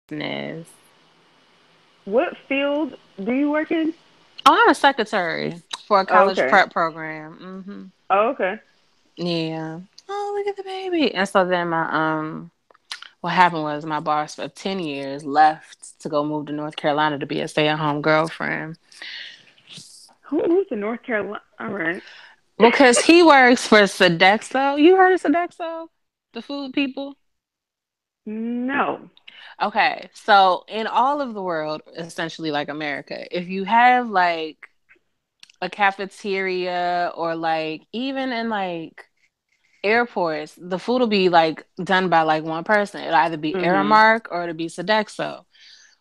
business. What field do you work in? Oh, I'm a secretary for a Oh, college okay. prep program. Oh, okay. Yeah. Oh, look at the baby. And so then what happened was my boss for 10 years left to go move to North Carolina to be a stay-at-home girlfriend. Who moved to North Carolina? All right. Well, because he works for Sodexo. You heard of Sodexo? The food people? No. Okay. So in all of the world, essentially like America, if you have like a cafeteria or like even in like airports, the food will be like done by like one person. It'll either be Mhm. Aramark or it'll be Sodexo.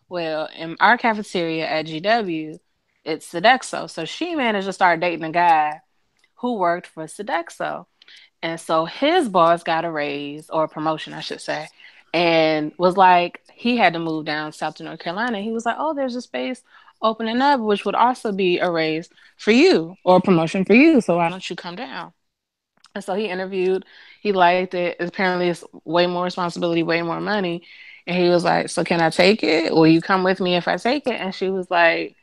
Well, in our cafeteria at GW, it's Sodexo. So she managed to start dating a guy who worked for Sodexo. And so his boss got a raise or a promotion, I should say, and was like, he had to move down south to North Carolina. He was like, oh, there's a space opening up, which would also be a raise for you or a promotion for you. So why don't you come down? And so he interviewed. He liked it. Apparently, it's way more responsibility, way more money. And he was like, so can I take it? Will you come with me if I take it? And she was like,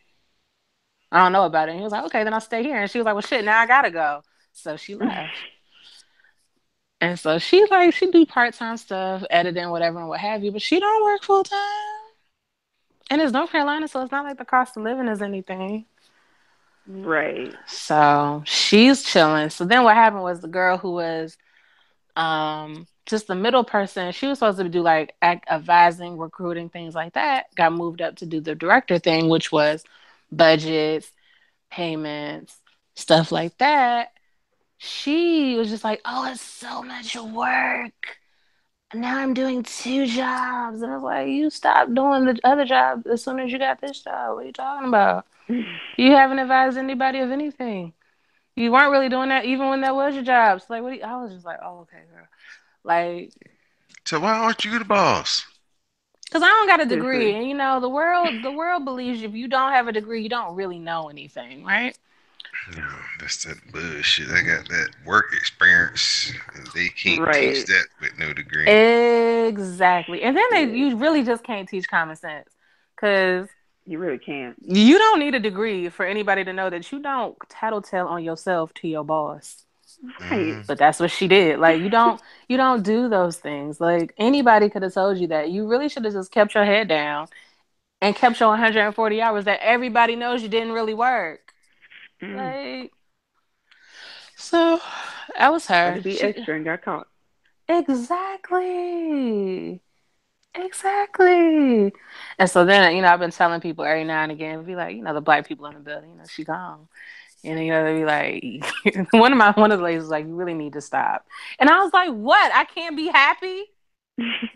I don't know about it. And he was like, okay, then I'll stay here. And she was like, well, shit, now I gotta go. So she left. And so she do part time stuff, editing, whatever, and what have you. But she don't work full time. And it's North Carolina, so it's not like the cost of living is anything. Right. So she's chilling. So then what happened was the girl who was just the middle person, she was supposed to do like advising, recruiting, things like that, got moved up to do the director thing, which was budgets, payments, stuff like that. She was just like, oh, it's so much work. Now I'm doing two jobs. And I was like, you stop doing the other job as soon as you got this job. What are you talking about? You haven't advised anybody of anything. You weren't really doing that even when that was your job. So like, I was just like, oh, okay, girl. Like, So why aren't you the boss? because I don't got a degree, Seriously. and the world believes if you don't have a degree, you don't really know anything, right? No, that's that bullshit. I got that work experience, and they can't teach Right. that with no degree. Exactly. And then Yeah. you really just can't teach common sense, because You really can't. you don't need a degree for anybody to know that you don't tattletale on yourself to your boss. Hmm. Right. But that's what she did. Like you don't do those things. Like anybody could have told you that. You really should have just kept your head down and kept your 140 hours that everybody knows you didn't really work. Mm. Like, so that was Tried her. to be She extra and got caught. exactly. Exactly. And so then, I've been telling people every now and again, be like, the black people in the building, she gone. And then, they be like, one of the ladies was like, you really need to stop. And I was like, what? I can't be happy?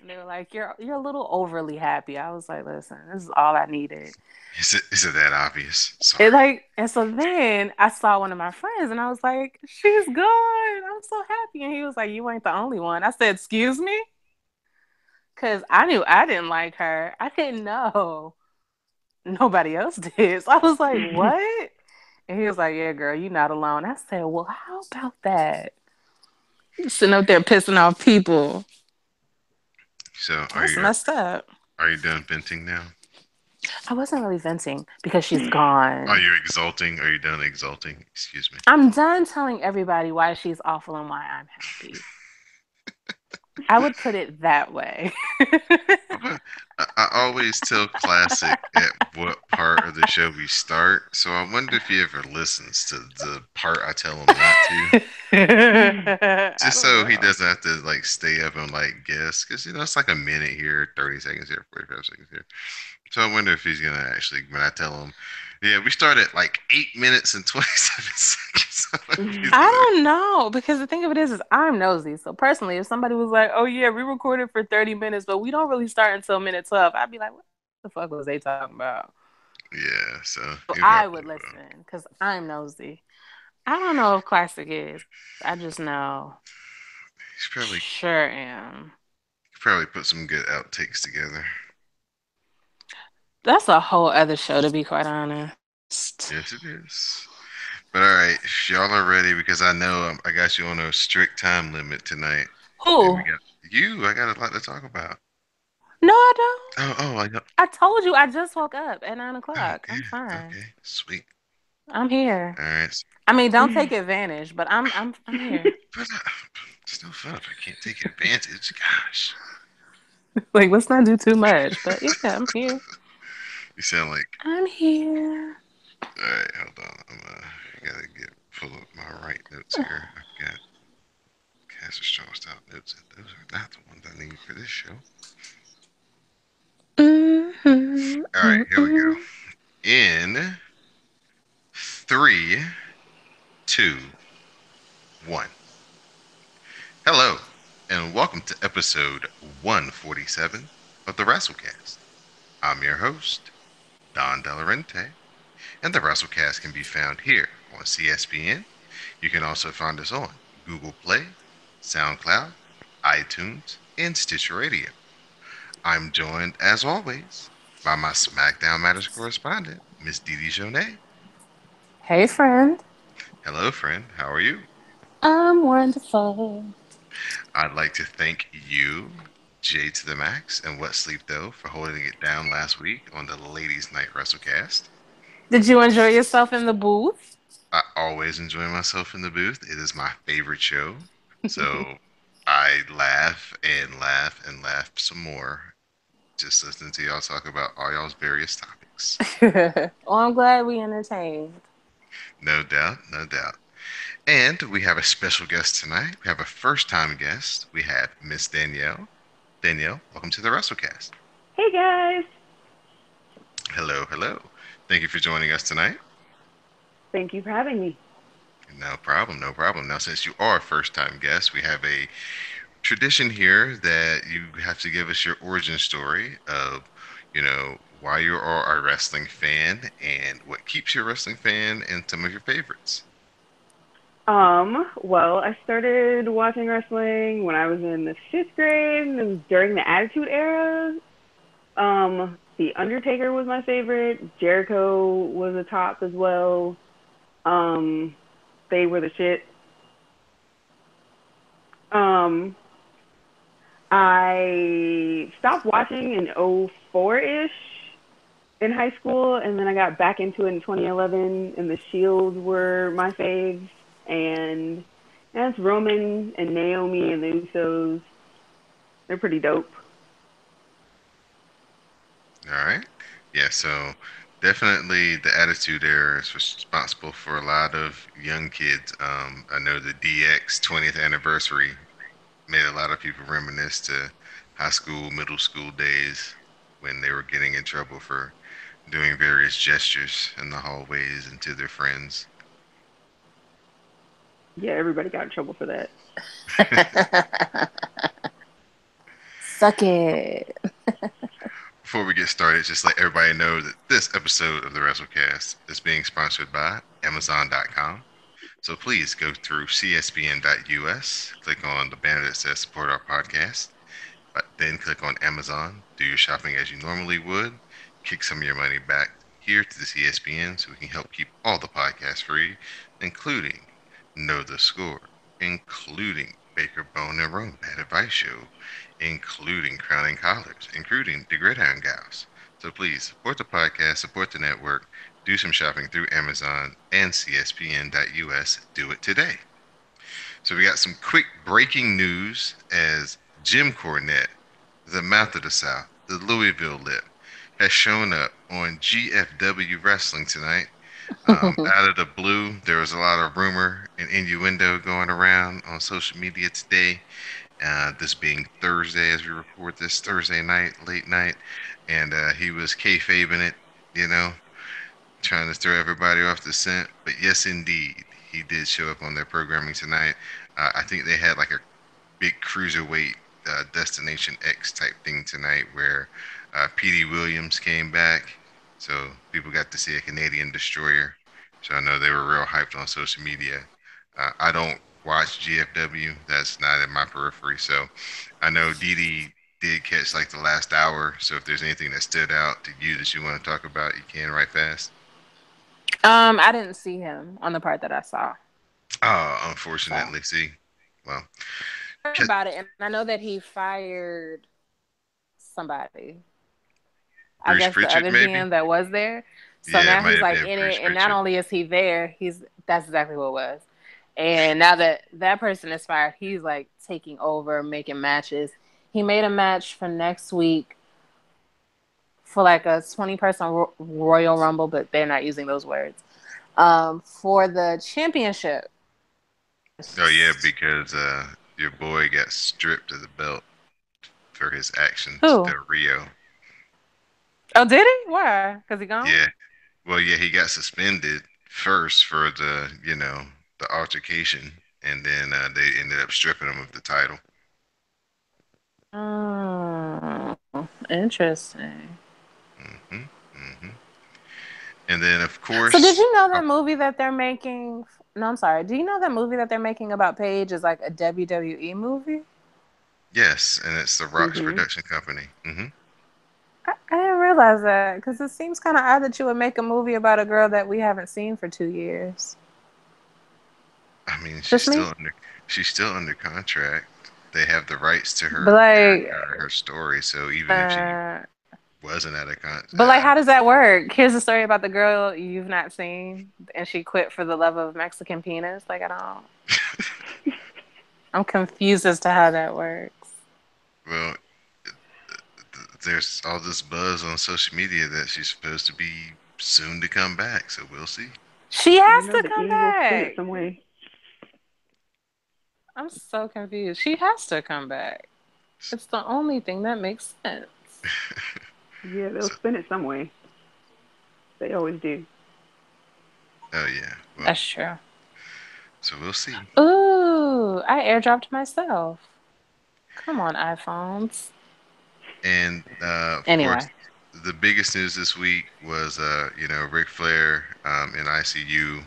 And they were like, you're a little overly happy. I was like, listen, this is all I needed. Is it that obvious? It Sorry. like, and so then I saw one of my friends and I was like, she's gone. I'm so happy. And he was like, you ain't the only one. I said, excuse me? Because I knew I didn't like her. I didn't know. Nobody else did. So I was like, what? And he was like, yeah, girl, you're not alone. I said, well, how about that? Sitting up there pissing off people. So That's messed up. are you done venting now? I wasn't really venting because she's gone. Are you exulting? Are you done exulting? Excuse me. I'm done telling everybody why she's awful and why I'm happy. I would put it that way. I always tell Classic at what part of the show we start, so I wonder if he ever listens to the part I tell him not to, I just don't so he know. doesn't have to like stay up and like guess, because it's like a minute here, 30 seconds here, 45 seconds here. So I wonder if he's gonna actually when I tell him, yeah, we start at like 8 minutes and 27 seconds. I wonder if he's I gonna. don't know because the thing of it is I'm nosy. So personally, if somebody was like, "Oh yeah, we recorded for 30 minutes, but we don't really start until minute 12," I'd be like, "What the fuck was they talking about?" Yeah, so So he I probably would will. listen because I'm nosy. I don't know if classic is. I just know He's probably sure am. probably put some good outtakes together. That's a whole other show to be quite honest. Yes, it is. But all right, if y'all are ready, because I know I got you on a strict time limit tonight, and we Who? got you. I got a lot to talk about. No, I don't. Oh, I know. I told you I just woke up at 9 o'clock. I'm Okay, fine. okay, sweet. I'm here. All right, I mean, don't take advantage, but I'm here. but it's no fun if I can't take advantage. Gosh, Like, let's not do too much. But yeah, I'm here. you sound like. I'm here. All right, hold on. Gotta get pull up my right notes here. I've got cast a strong style notes, and those are not the ones I need for this show. Mm-hmm, All right, here we go. mm-mm. In three, two, one. Hello, and welcome to episode 147 of the Wrasslecast. I'm your host, Don Delarente, and the Wrasslecast can be found here on CSPN. You can also find us on Google Play, SoundCloud, iTunes, and Stitcher Radio. I'm joined, as always, by my SmackDown Matters correspondent, Miss Dee Dee Jonay. Hey, friend. Hello, friend. How are you? I'm wonderful. I'd like to thank you, J to the Max, and What Sleep Though, for holding it down last week on the Ladies' Night WrestleCast. Did you enjoy yourself in the booth? I always enjoy myself in the booth. It is my favorite show. So I laugh and laugh and laugh some more just listening to y'all talk about all y'all's various topics. Well, I'm glad we entertained. No doubt, no doubt. And we have a special guest tonight. We have a first time guest. We have Miss Danielle. Danielle, welcome to the WrestleCast. Hey guys. Hello, hello. Thank you for joining us tonight. Thank you for having me. No problem, no problem. Now, since you are a first time guest, we have a tradition here that you have to give us your origin story of, why you are a wrestling fan and what keeps you a wrestling fan and some of your favorites. Well, I started watching wrestling when I was in the fifth grade and during the Attitude Era. The Undertaker was my favorite. Jericho was a top as well. Um, they were the shit. Um, I stopped watching in 04-ish in high school, and then I got back into it in 2011, and the Shield were my faves, and that's Roman and Naomi and the Usos. They're pretty dope. All right. Yeah, so definitely the Attitude Era is responsible for a lot of young kids. I know the DX 20th anniversary made a lot of people reminisce to high school, middle school days when they were getting in trouble for doing various gestures in the hallways and to their friends. Yeah, everybody got in trouble for that. Suck it. Before we get started, just let everybody know that this episode of the WrestleCast is being sponsored by Amazon.com. So please go through CSPN.us, click on the banner that says support our podcast, but then click on Amazon, do your shopping as you normally would, kick some of your money back here to the CSPN so we can help keep all the podcasts free, including Know the Score, including Baker Bone and Rome Bad Advice Show, including Crowning Collars, including the Gridiron Gals. So please support the podcast, support the network, do some shopping through Amazon and CSPN.us. Do it today. So we got some quick breaking news as Jim Cornette, the mouth of the South, the Louisville Lip, has shown up on GFW Wrestling tonight. Out of the blue, there was a lot of rumor and innuendo going around on social media today. This being Thursday, as we record this Thursday night, late night, and he was kayfabing it, you know, trying to throw everybody off the scent. But yes, indeed, he did show up on their programming tonight. I think they had like a big cruiserweight Destination X type thing tonight where Petey Williams came back. So people got to see a Canadian destroyer. So I know they were real hyped on social media. I don't watch GFW. That's not in my periphery. So I know Dee Dee did catch like the last hour. So if there's anything that stood out to you that you want to talk about, you can right fast. I didn't see him on the part that I saw. Oh, So unfortunately, see. Well, I heard about it, and I know that he fired somebody. I Bruce guess the Pritchard, other maybe. GM that was there. So Yeah, it now might he's have like been in Bruce it, and not Pritchard. only is he there, he's that's exactly what it was. And now that that person is fired, he's like taking over, making matches. He made a match for next week for like a 20-person Royal Rumble, but they're not using those words. For the championship. Oh yeah, because your boy got stripped of the belt for his actions, Who? Del Rio. Oh, did he? Why? Because he gone? Yeah. Well, yeah, he got suspended first for the altercation, and then they ended up stripping him of the title. Oh, interesting. hmm hmm And then, of So did course, you know that movie that they're making? No, I'm sorry. Do you know that movie that they're making about Paige is like a WWE movie? yes, and it's the Rock's Mhm. production company. I didn't realize that because it seems kind of odd that you would make a movie about a girl that we haven't seen for 2 years. I mean, Just me? she's still under contract. They have the rights to But her like, character, her story. So even if she uh, wasn't at a how does that work? Here's a story about the girl you've not seen, and she quit for the love of Mexican penis. Like, I don't. I'm confused as to how that works. well, there's all this buzz on social media that she's supposed to be soon to come back. So we'll see. She You has know to the come E will spin it back. some way. I'm so confused. She has to come back. It's the only thing that makes sense. Yeah, they'll So, spin it some way. They always do. oh yeah, well, That's true. so we'll see. Ooh, I airdropped myself. Come on, iPhones. And of course, Anyway. the biggest news this week was Ric Flair in ICU,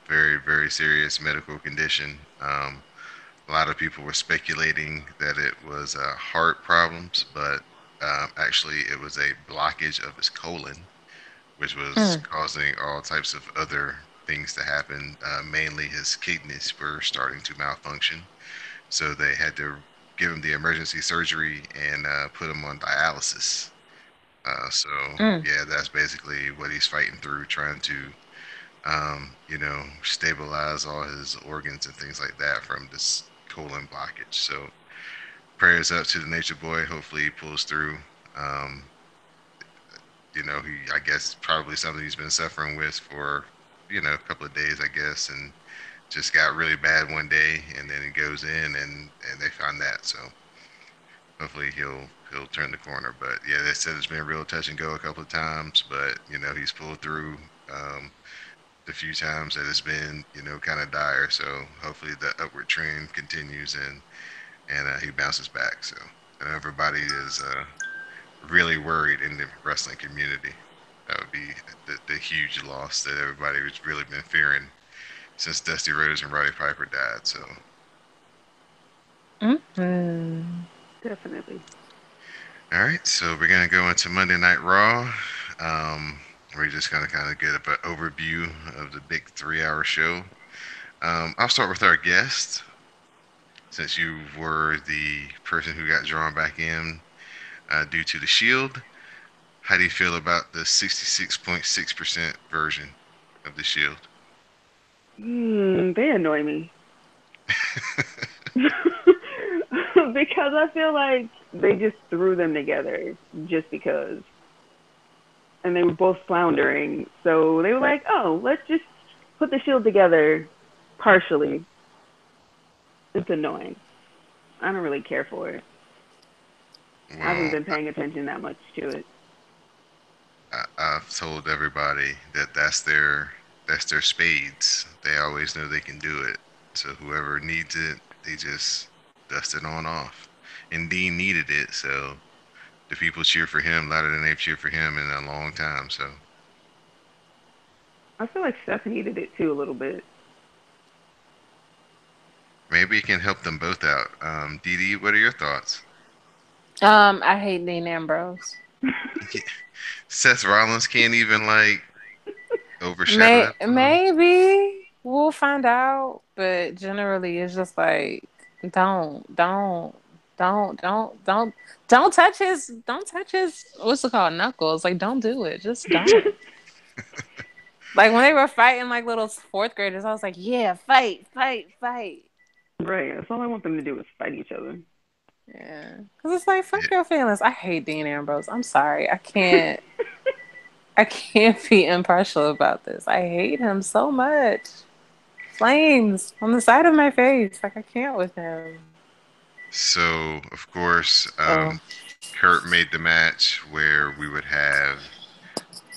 very very serious medical condition. A lot of people were speculating that it was heart problems, but actually it was a blockage of his colon, which was Mm, causing all types of other things to happen. Mainly his kidneys were starting to malfunction, so they had to give him the emergency surgery and put him on dialysis. So mm, yeah, that's basically what he's fighting through, trying to stabilize all his organs and things like that from this colon blockage. So prayers up to the Nature Boy. Hopefully he pulls through. Um, I guess probably something he's been suffering with for a couple of days, I guess, and just got really bad one day, and then he goes in and they found that. So hopefully he'll turn the corner. But yeah, they said it's been real touch and go a couple of times, but he's pulled through. The few times that it's been kind of dire. So hopefully the upward trend continues and he bounces back. So I know everybody is really worried in the wrestling community. That would be the huge loss that everybody has really been fearing since Dusty Rhodes and Roddy Piper died. So, mm. Definitely. all right, so we're gonna go into Monday Night Raw. Um, we're just gonna kind of get an overview of the big 3 hour show. I'll start with our guest, since you were the person who got drawn back in due to the Shield. How do you feel about the 66.6% version of the Shield? They annoy me. Because I feel like they just threw them together just because. And they were both floundering. So they were like, oh, let's just put the shield together partially. It's annoying. I don't really care for it. I haven't Well, been paying attention that much to it. I've told everybody that that's their spades. They always know they can do it. So whoever needs it, they just dust it on off. And Dean needed it, so the people cheer for him louder than they've cheered for him in a long time. So I feel like Seth needed it too a little bit. maybe it can help them both out. Dee Dee, what are your thoughts? I hate Dean Ambrose. Seth Rollins can't even like overshadow that for them. Maybe we'll find out, but generally it's just like don't. Don't don't touch his what's it called knuckles. Like don't do it. Just don't. Like when they were fighting like little fourth graders, I was like, yeah, fight, fight, fight. Right. That's all I want them to do is fight each other. Yeah, because it's like Yeah. fuck your feelings. I hate Dean Ambrose. I'm sorry. I can't be impartial about this. I hate him so much. Flames on the side of my face. Like I can't with him. So, of course, Oh, Kurt made the match where we would have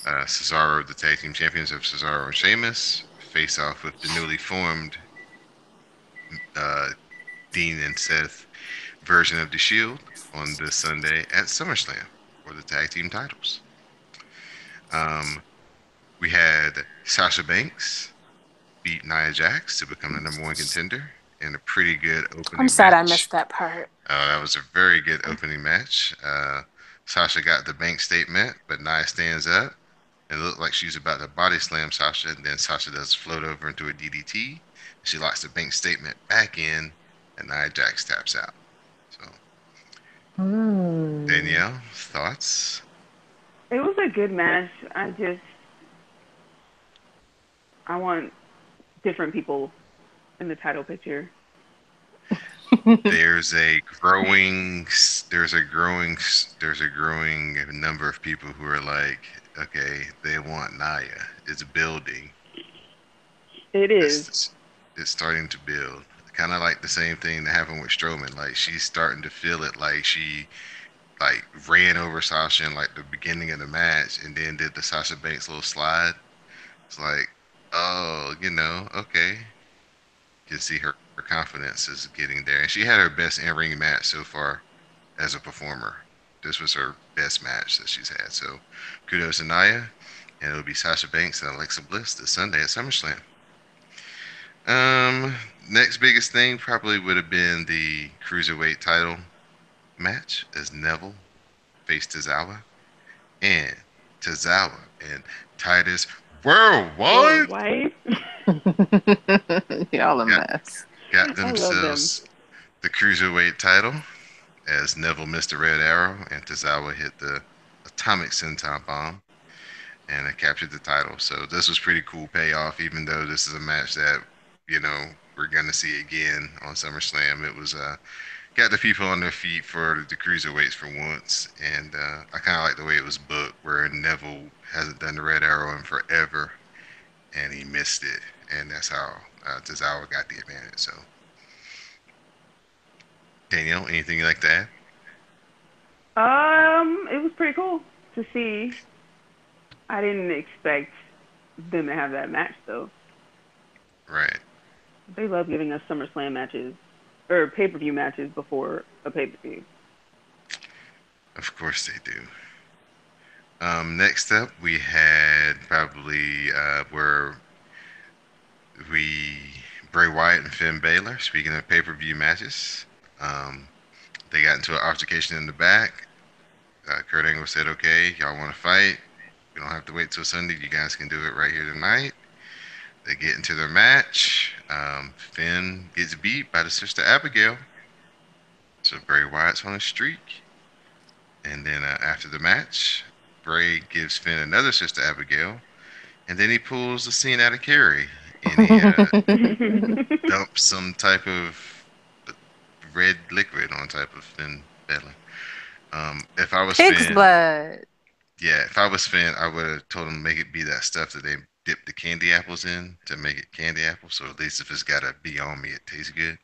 Cesaro, the tag team champions of Cesaro and Sheamus, face off with the newly formed uh, Dean and Seth version of the Shield on this Sunday at SummerSlam for the tag team titles. Um, we had Sasha Banks beat Nia Jax to become the number one contender in a pretty good I'm opening sad I match. missed that part. That was a very good opening match. Sasha got the bank statement, but Nia stands up. It looked like she's about to body slam Sasha, and then Sasha does float over into a DDT. She locks the bank statement back in, and Nia Jax taps out. So, Hmm. Danielle, thoughts? It was a good match. I want different people in the title picture. There's a growing, there's a growing, there's a growing number of people who are like, okay, they want Nia. It's building. It is. It's starting to build. Kind of like the same thing that happened with Strowman. Like she's starting to feel it. Like she like ran over Sasha in like the beginning of the match, and then did the Sasha Banks little slide. It's like, oh, okay. You can see her confidence is getting there, and she had her best in ring match so far as a performer. This was her best match that she's had. So kudos to Nia, and it'll be Sasha Banks and Alexa Bliss this Sunday at SummerSlam. Next biggest thing probably would have been the cruiserweight title match as Neville faced Tozawa, and Tozawa and Titus Worldwide Worldwide. Y'all a got mess. got I love them. themselves the cruiserweight title as Neville missed the red arrow and Tozawa hit the atomic senton bomb and it captured the title. So this was pretty cool payoff, even though this is a match that we're gonna see again on SummerSlam. It was got the people on their feet for the cruiserweights for once, and I kind of like the way it was booked, where Neville hasn't done the Red Arrow in forever, and he missed it, and that's how Tozawa got the advantage. So, Danielle, anything you'd like to add? It was pretty cool to see. I didn't expect them to have that match though. Right, They love giving us SummerSlam matches or pay-per-view matches before a pay-per-view. of course they do. Next up, we had probably where we Bray Wyatt and Finn Balor. Speaking of pay-per-view matches, um, they got into an altercation in the back. Kurt Angle said, "Okay, y'all want to fight? We don't have to wait till Sunday. You guys can do it right here tonight." They get into their match. Finn gets beat by the sister Abigail, so Bray Wyatt's on a streak. And then after the match, Bray gives Finn another sister Abigail, and then he pulls the scene out of Carrie, and he dumps some type of red liquid on type of Finn Balor. If I was Pig's Finn, blood. yeah, if I was Finn, I would have told him to make it be that stuff that they dip the candy apples in to make it candy apple. So at least if it's got a bee on me, it tastes good.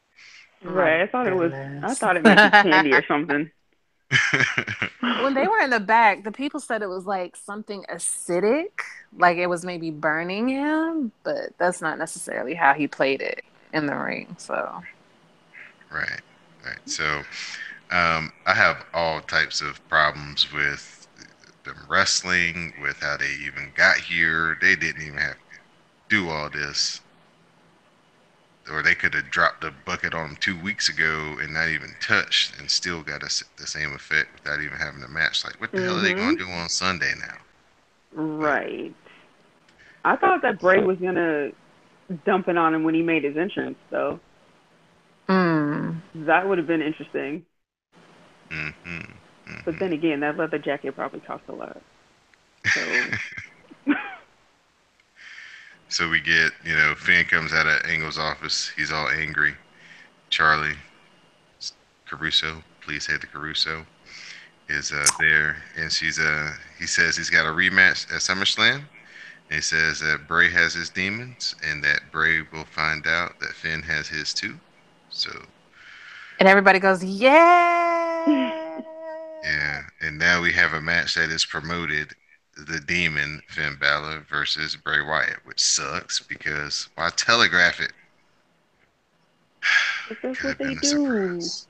My Right. I thought it was. I goodness. thought it might be candy or something. When they were in the back, the people said it was like something acidic, like it was maybe burning him, but that's not necessarily how he played it in the ring. So, Right, right. So I have all types of problems with them wrestling, with how they even got here. They didn't even have to do all this, or they could have dropped the bucket on them 2 weeks ago and not even touched, and still got the same effect without even having a match. Like, what the hell are they going Mhm. to do on Sunday now? But Right. I thought that Bray was gonna dump it on him when he made his entrance, though. mm, That would have been interesting. Mm-hmm. But Mm-hmm. then again, that leather jacket probably cost a lot. So So we get, Finn comes out of Angel's office. He's all angry. Charlie, Caruso, please say the Caruso, is there, and he says he's got a rematch at SummerSlam. And he says that Bray has his demons, and that Bray will find out that Finn has his too. So And everybody goes, yeah. yeah, and now we have a match that is promoted: the Demon Finn Balor versus Bray Wyatt, which sucks because why telegraph it? because that's Could what have they been a do. surprise.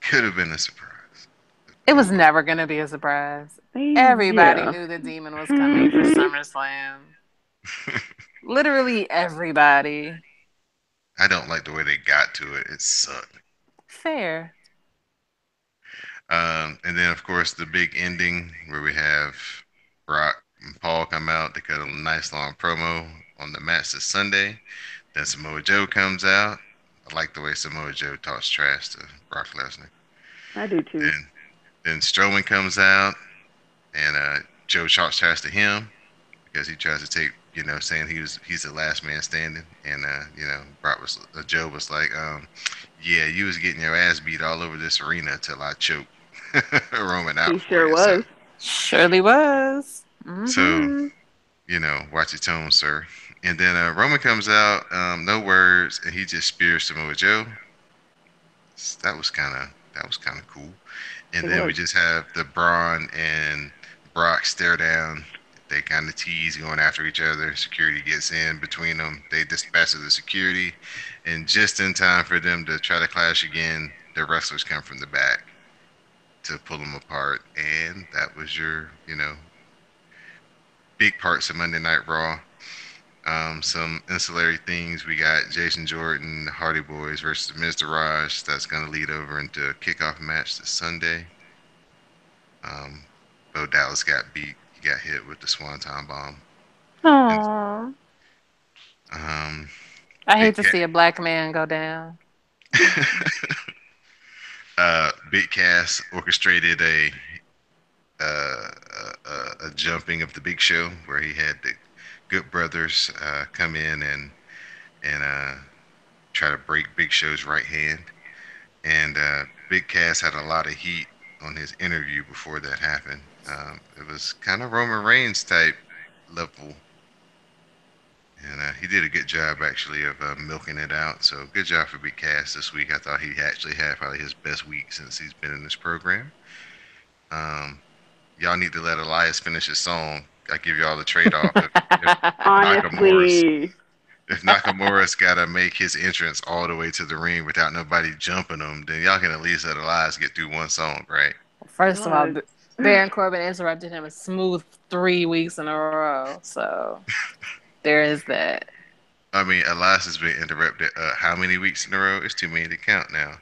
Could have been a surprise. It Oh was well. never going to be a surprise. Everybody Yeah. knew the demon was coming for SummerSlam. Literally everybody. I don't like the way they got to it. It sucked. Fair. And then, of course, the big ending where we have Brock and Paul come out. They cut a nice long promo on the match this Sunday. Then Samoa Joe comes out. I like the way Samoa Joe talks trash to Brock Lesnar. I do too. Then, then Strowman comes out, and Joe talks trash to him because he tries to take, saying he's the last man standing. And Joe was like, yeah, you was getting your ass beat all over this arena till I choked Roman He out for sure you. So, was. Surely was. so Mm-hmm. watch your tone, sir. And then Roman comes out, no words, and he just spears Samoa Joe. That was kind of cool. And It then we was. just have the Braun and Brock stare down. They kind of tease going after each other. Security gets in between them. They dispatch of the security, and just in time for them to try to clash again, the wrestlers come from the back to pull them apart. And that was your, big parts of Monday Night Raw. Some ancillary things. We got Jason Jordan, the Hardy Boys versus Mr. Raj. That's going to lead over into a kickoff match this Sunday. Um, Bo Dallas got beat. He got hit with the Swanton bomb. And Aww. um, I Big hate to Cat, see a black man go down. Mm-mm. Big Cass orchestrated a jumping of the Big Show where he had the Good Brothers come in and try to break Big Show's right hand. And Big Cass had a lot of heat on his interview before that happened. It was kind of Roman Reigns type level, and he did a good job actually of milking it out. So good job for Big Cass this week. I thought he actually had probably his best week since he's been in this program. Um, y'all need to let Elias finish his song. I give y'all the trade off if Nakamura's Honestly, if Nakamura's got to make his entrance all the way to the ring without nobody jumping him, then y'all can at least let Elias get through one song, right? First of all, God. Baron Corbin interrupted him a smooth 3 weeks in a row. So there is that. I mean, Elias has been interrupted how many weeks in a row? It's too many to count now.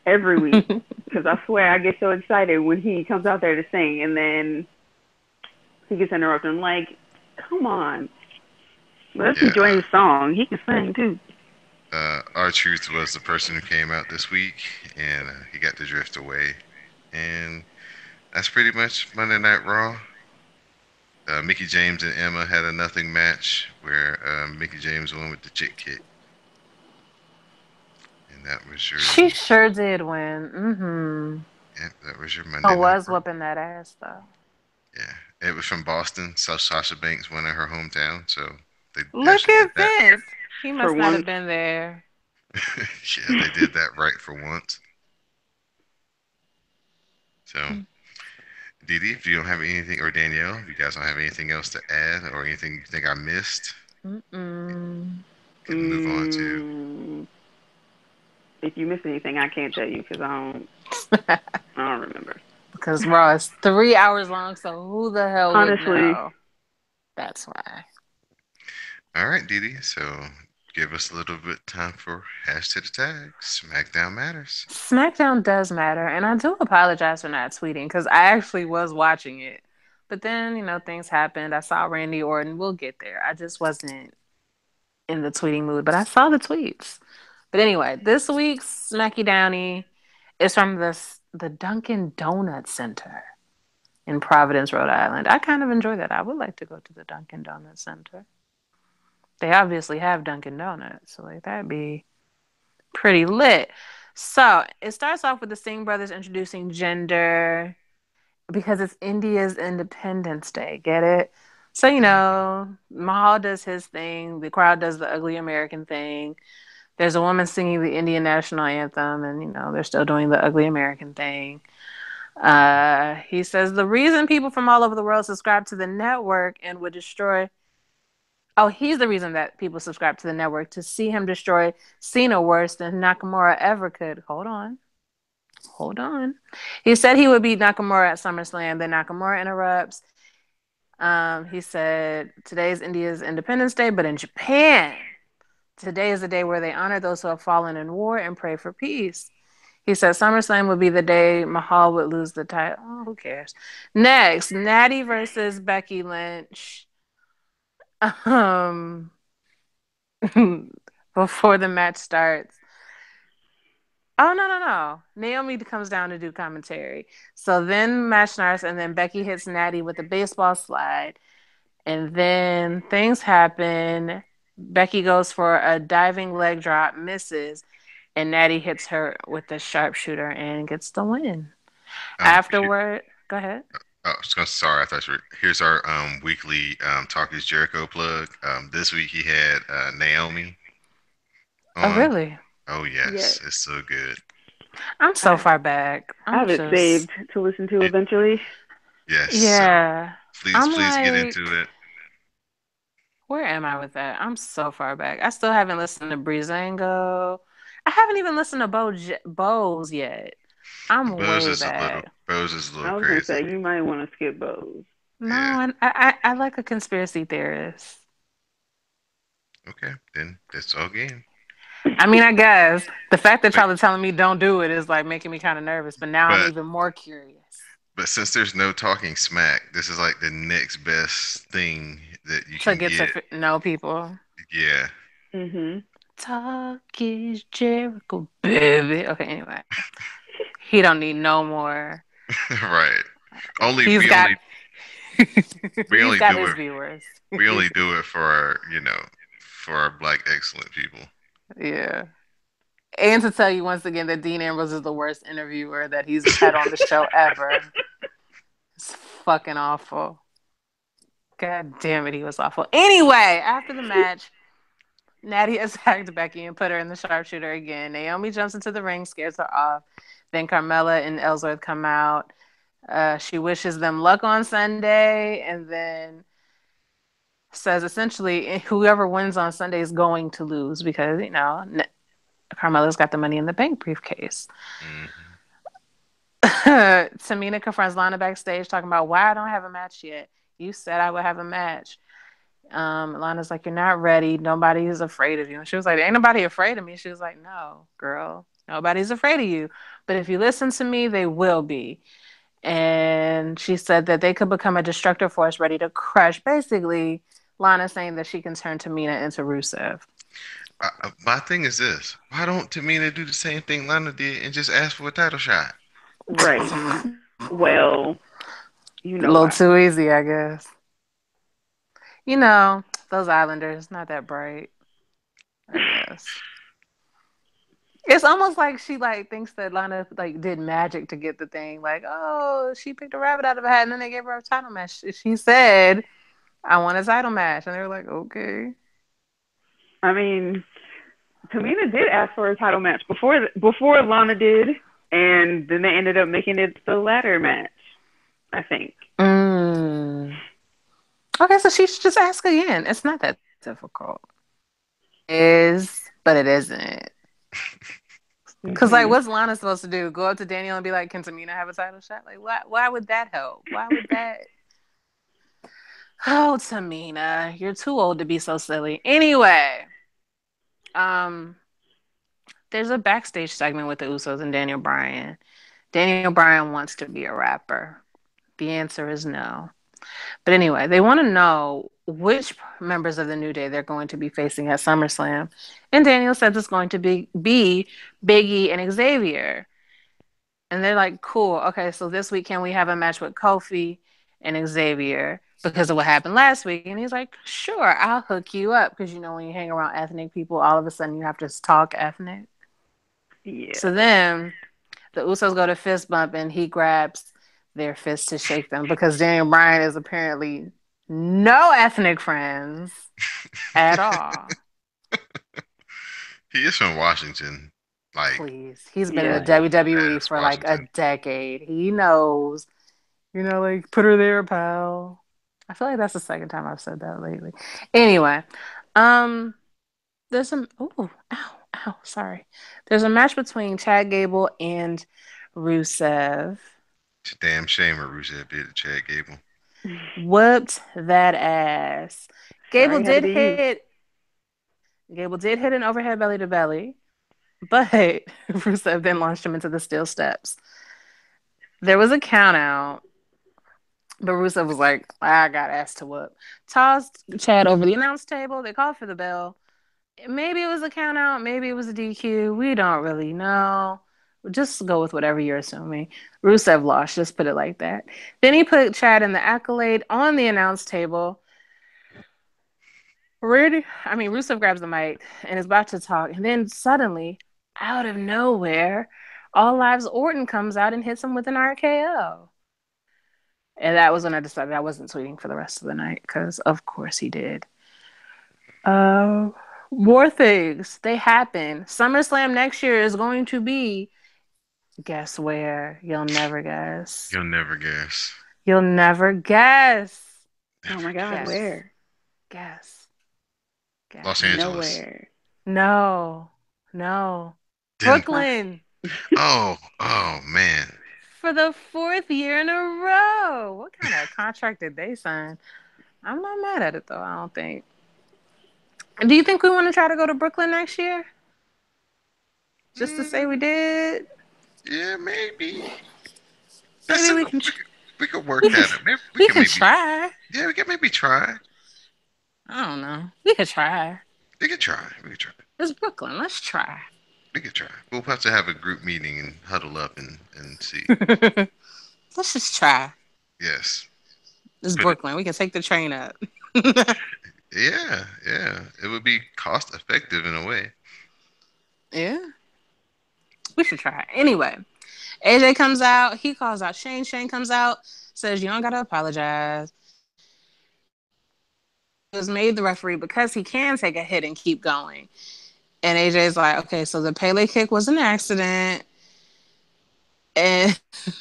Every week. Because I swear I get so excited when he comes out there to sing and then he gets interrupted. I'm like, come on. Let's Yeah, enjoy his song. He can sing too. R-Truth was the person who came out this week, and he got to drift away. And that's pretty much Monday Night Raw. Mickey James and Emma had a nothing match where Mickey James won with the chick kick, and that was She your sure did win. Mm-hmm. yeah, that was your I Monday Night was Raw. whooping that ass though. Yeah, it was from Boston, so Sasha Banks went in her hometown, so they Look actually did at that. Vince. He For must not have once. been there. Yeah, they did that right for once. So, Didi, if you don't have anything, or Danielle, if you guys don't have anything else to add or anything you think I missed, Mm-mm. can move on to. Mm, if you miss anything, I can't tell you because I don't remember. Because Raw is 3 hours long, so who the hell would Honestly, know? That's why. All right, Didi. So, give us a little bit time for hashtag tag. SmackDown matters. SmackDown does matter, and I do apologize for not tweeting because I actually was watching it. But then, things happened. I saw Randy Orton. We'll get there. I just wasn't in the tweeting mood, but I saw the tweets. But anyway, this week's Smacky Downy is from the Dunkin' Donut Center in Providence, Rhode Island. I kind of enjoy that. I would like to go to the Dunkin' Donut Center. They obviously have Dunkin' Donuts, so like that'd be pretty lit. So it starts off with the Singh brothers introducing gender because it's India's Independence Day. Get it? So, Mm-hmm. Mahal does his thing, the crowd does the ugly American thing. There's a woman singing the Indian national anthem, and they're still doing the ugly American thing. He says the reason people from all over the world subscribe to the network and would destroy. Oh, he's the reason that people subscribe to the network to see him destroy Cena worse than Nakamura ever could. Hold on. Hold on. He said he would beat Nakamura at SummerSlam. Then Nakamura interrupts. He said, today is India's Independence Day, but in Japan, today is the day where they honor those who have fallen in war and pray for peace. He said SummerSlam would be the day Mahal would lose the title. Oh, who cares? Next, Natty versus Becky Lynch. Um, before the match starts. Oh no. Naomi comes down to do commentary. So then match starts, and then Becky hits Natty with a baseball slide. And then things happen. Becky goes for a diving leg drop, misses, and Natty hits her with the sharpshooter and gets the win. Here, Afterward, go ahead. oh, sorry, I thought you were, here's our weekly Talk is Jericho plug. This week he had Naomi Oh, on. really? Oh Yes. yes, it's so good. I'm so I far back. I I'm have it just, saved to listen to It, eventually. yes, so yeah. I'm please get like, into it. where am I with that? I'm so far back. I still haven't listened to Breezango. I haven't even listened to Bose yet. I'm way back. Bose is a little I was gonna crazy. say you might want to skip Bose. No, Yeah. I like a conspiracy theorist. Okay, then that's all game. I mean, I guess the fact that But y'all are telling me don't do it is like making me kind of nervous, but now I'm but even more curious but since there's no talking smack, this is like the next best thing that you to can get to get. know people. Yeah. Mhm. Talk is Jericho, baby. Okay, anyway, he don't need no more. Right. Only He's got we he's only got do his it viewers. for our, for our black excellent people. Yeah. And to tell you once again that Dean Ambrose is the worst interviewer that he's had on the show ever. It's fucking awful. God damn it, he was awful. Anyway, after the match, Natty attacked Becky and put her in the sharpshooter again. Naomi jumps into the ring, scares her off. Then Carmella and Ellsworth come out. She wishes them luck on Sunday and then says essentially whoever wins on Sunday is going to lose because, Carmella's got the money in the bank briefcase. Hmm. Tamina confronts Lana backstage talking about why I don't have a match yet. You said I would have a match. Lana's like, you're not ready. Nobody is afraid of you. And she was like, ain't nobody afraid of me. She was like, no, girl, nobody's afraid of you. But if you listen to me, they will be. And she said that they could become a destructive force ready to crush. Basically, Lana saying that she can turn Tamina into Rusev. My thing is this: why don't Tamina do the same thing Lana did and just ask for a title shot? Right. A Well, you know little why. too easy, I guess. You know, those Islanders, not that bright, I guess. It's almost like she like thinks that Lana like did magic to get the thing. Like, oh, she picked a rabbit out of a hat, and then they gave her a title match. She said, "I want a title match," and they were like, "Okay." I mean, Tamina did ask for a title match before Lana did, and then they ended up making it the ladder match. I think. Mm. Okay, so she should just ask again. It's not that difficult. It is, but it isn't. Cause like, Mhm. what's Lana supposed to do? Go up to Daniel and be like, "Can Tamina have a title shot?" Like, why? Why would that help? Why would that? Oh, Tamina, you're too old to be so silly. Anyway, um, there's a backstage segment with the Usos and Daniel Bryan. Daniel Bryan wants to be a rapper. The answer is no. But anyway, they want to know which members of the New Day they're going to be facing at SummerSlam. And Daniel says it's going to be Biggie and Xavier. And they're like, cool. Okay, so this week, can we have a match with Kofi and Xavier because of what happened last week? And he's like, sure, I'll hook you up. Because, when you hang around ethnic people, all of a sudden you have to talk ethnic. Yeah. So then the Usos go to fist bump and he grabs their fist to shake them because Daniel Bryan is apparently no ethnic friends at all. He is from Washington. Like, Please. He's been in the Yeah. WWE badass for like a Washington. decade. He knows. Like, put her there, pal. I feel like that's the second time I've said that lately. Anyway, um, there's some. Ooh, ow, sorry. There's a match between Chad Gable and Rusev. It's a damn shame what Rusev did to Chad Gable. Whooped that ass. Gable Sorry, had to did be you. hit. Gable did hit an overhead belly to belly, but Rusev then launched him into the steel steps. There was a count out. But Rusev was like, I got asked to whoop. Tossed Chad over the announce table. They called for the bell. Maybe it was a count out. Maybe it was a DQ. We don't really know. Just go with whatever you're assuming. Rusev lost. Just put it like that. Then he put Chad in the accolade on the announce table. Rusev grabs the mic and is about to talk. And then suddenly, out of nowhere, All Lives Orton comes out and hits him with an RKO. And that was when I decided I wasn't tweeting for the rest of the night because, of course, he did. Uh, More things. They happen. SummerSlam next year is going to be, guess where? You'll never guess. You'll never guess. You'll never guess. Oh Never my God, Guess. guess. where? Guess. Los Guess. Angeles. Nowhere. No. No. Denver. Huh? Brooklyn. Oh man. For the fourth year in a row. What kind of contract did they sign? I'm not mad at it, though, I don't think. Do you think we want to try to go to Brooklyn next year? Just to say we Mm, did? yeah, maybe. That's Maybe a, we can. we could We work can. that. Maybe we We can can maybe. try. Yeah, we can maybe try. I don't know. We could try. We could try. We could try. It's Brooklyn. Let's try. We could try. We'll have to have a group meeting and huddle up and see. Let's just try. Yes. It's But Brooklyn. We can take the train up. yeah, yeah. It would be cost effective in a way. Yeah, we should try. Anyway, AJ comes out. He calls out Shane. Shane comes out, says, "You don't gotta apologize." He was made the referee because he can take a hit and keep going. And AJ's like, "Okay, so the Pele kick was an accident." And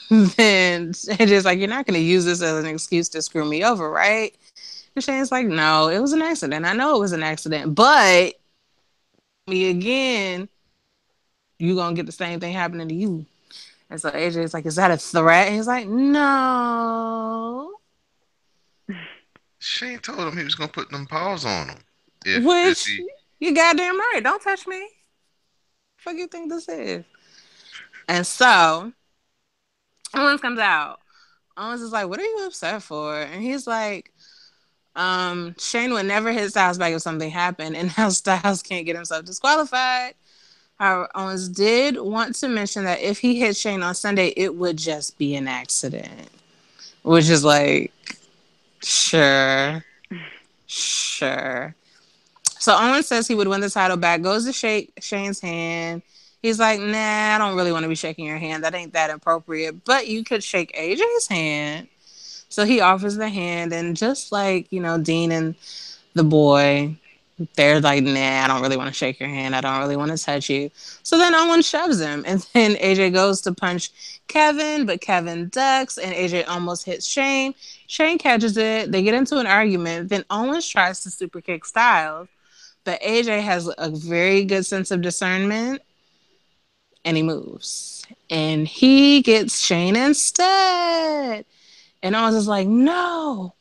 then AJ's like, "You're not gonna use this as an excuse to screw me over, right?" And Shane's like, "No, it was an accident. I know it was an accident, but me again, you gonna get the same thing happening to you." And so AJ's like, "Is that a threat?" And he's like, "No." Shane told him he was gonna put them paws on him. If Which he you goddamn right. Don't touch me. Fuck you think this is? And so Owens comes out. Owens is like, "What are you upset for?" And he's like, Shane would never hit Styles back if something happened, and now Styles can't get himself disqualified. However, Owens did want to mention that if he hit Shane on Sunday, it would just be an accident. Which is like, sure, sure. So Owens says he would win the title back, goes to shake Shane's hand. He's like, nah, I don't really want to be shaking your hand. That ain't that appropriate. But you could shake AJ's hand. So he offers the hand, and just like, Dean and the boy, they're like, nah, I don't really want to shake your hand. I don't really want to touch you. So then Owen shoves him. And then AJ goes to punch Kevin, but Kevin ducks, and AJ almost hits Shane. Shane catches it. They get into an argument. Then Owens tries to super kick Styles, but AJ has a very good sense of discernment, and he moves. And he gets Shane instead. And Owens is like, no,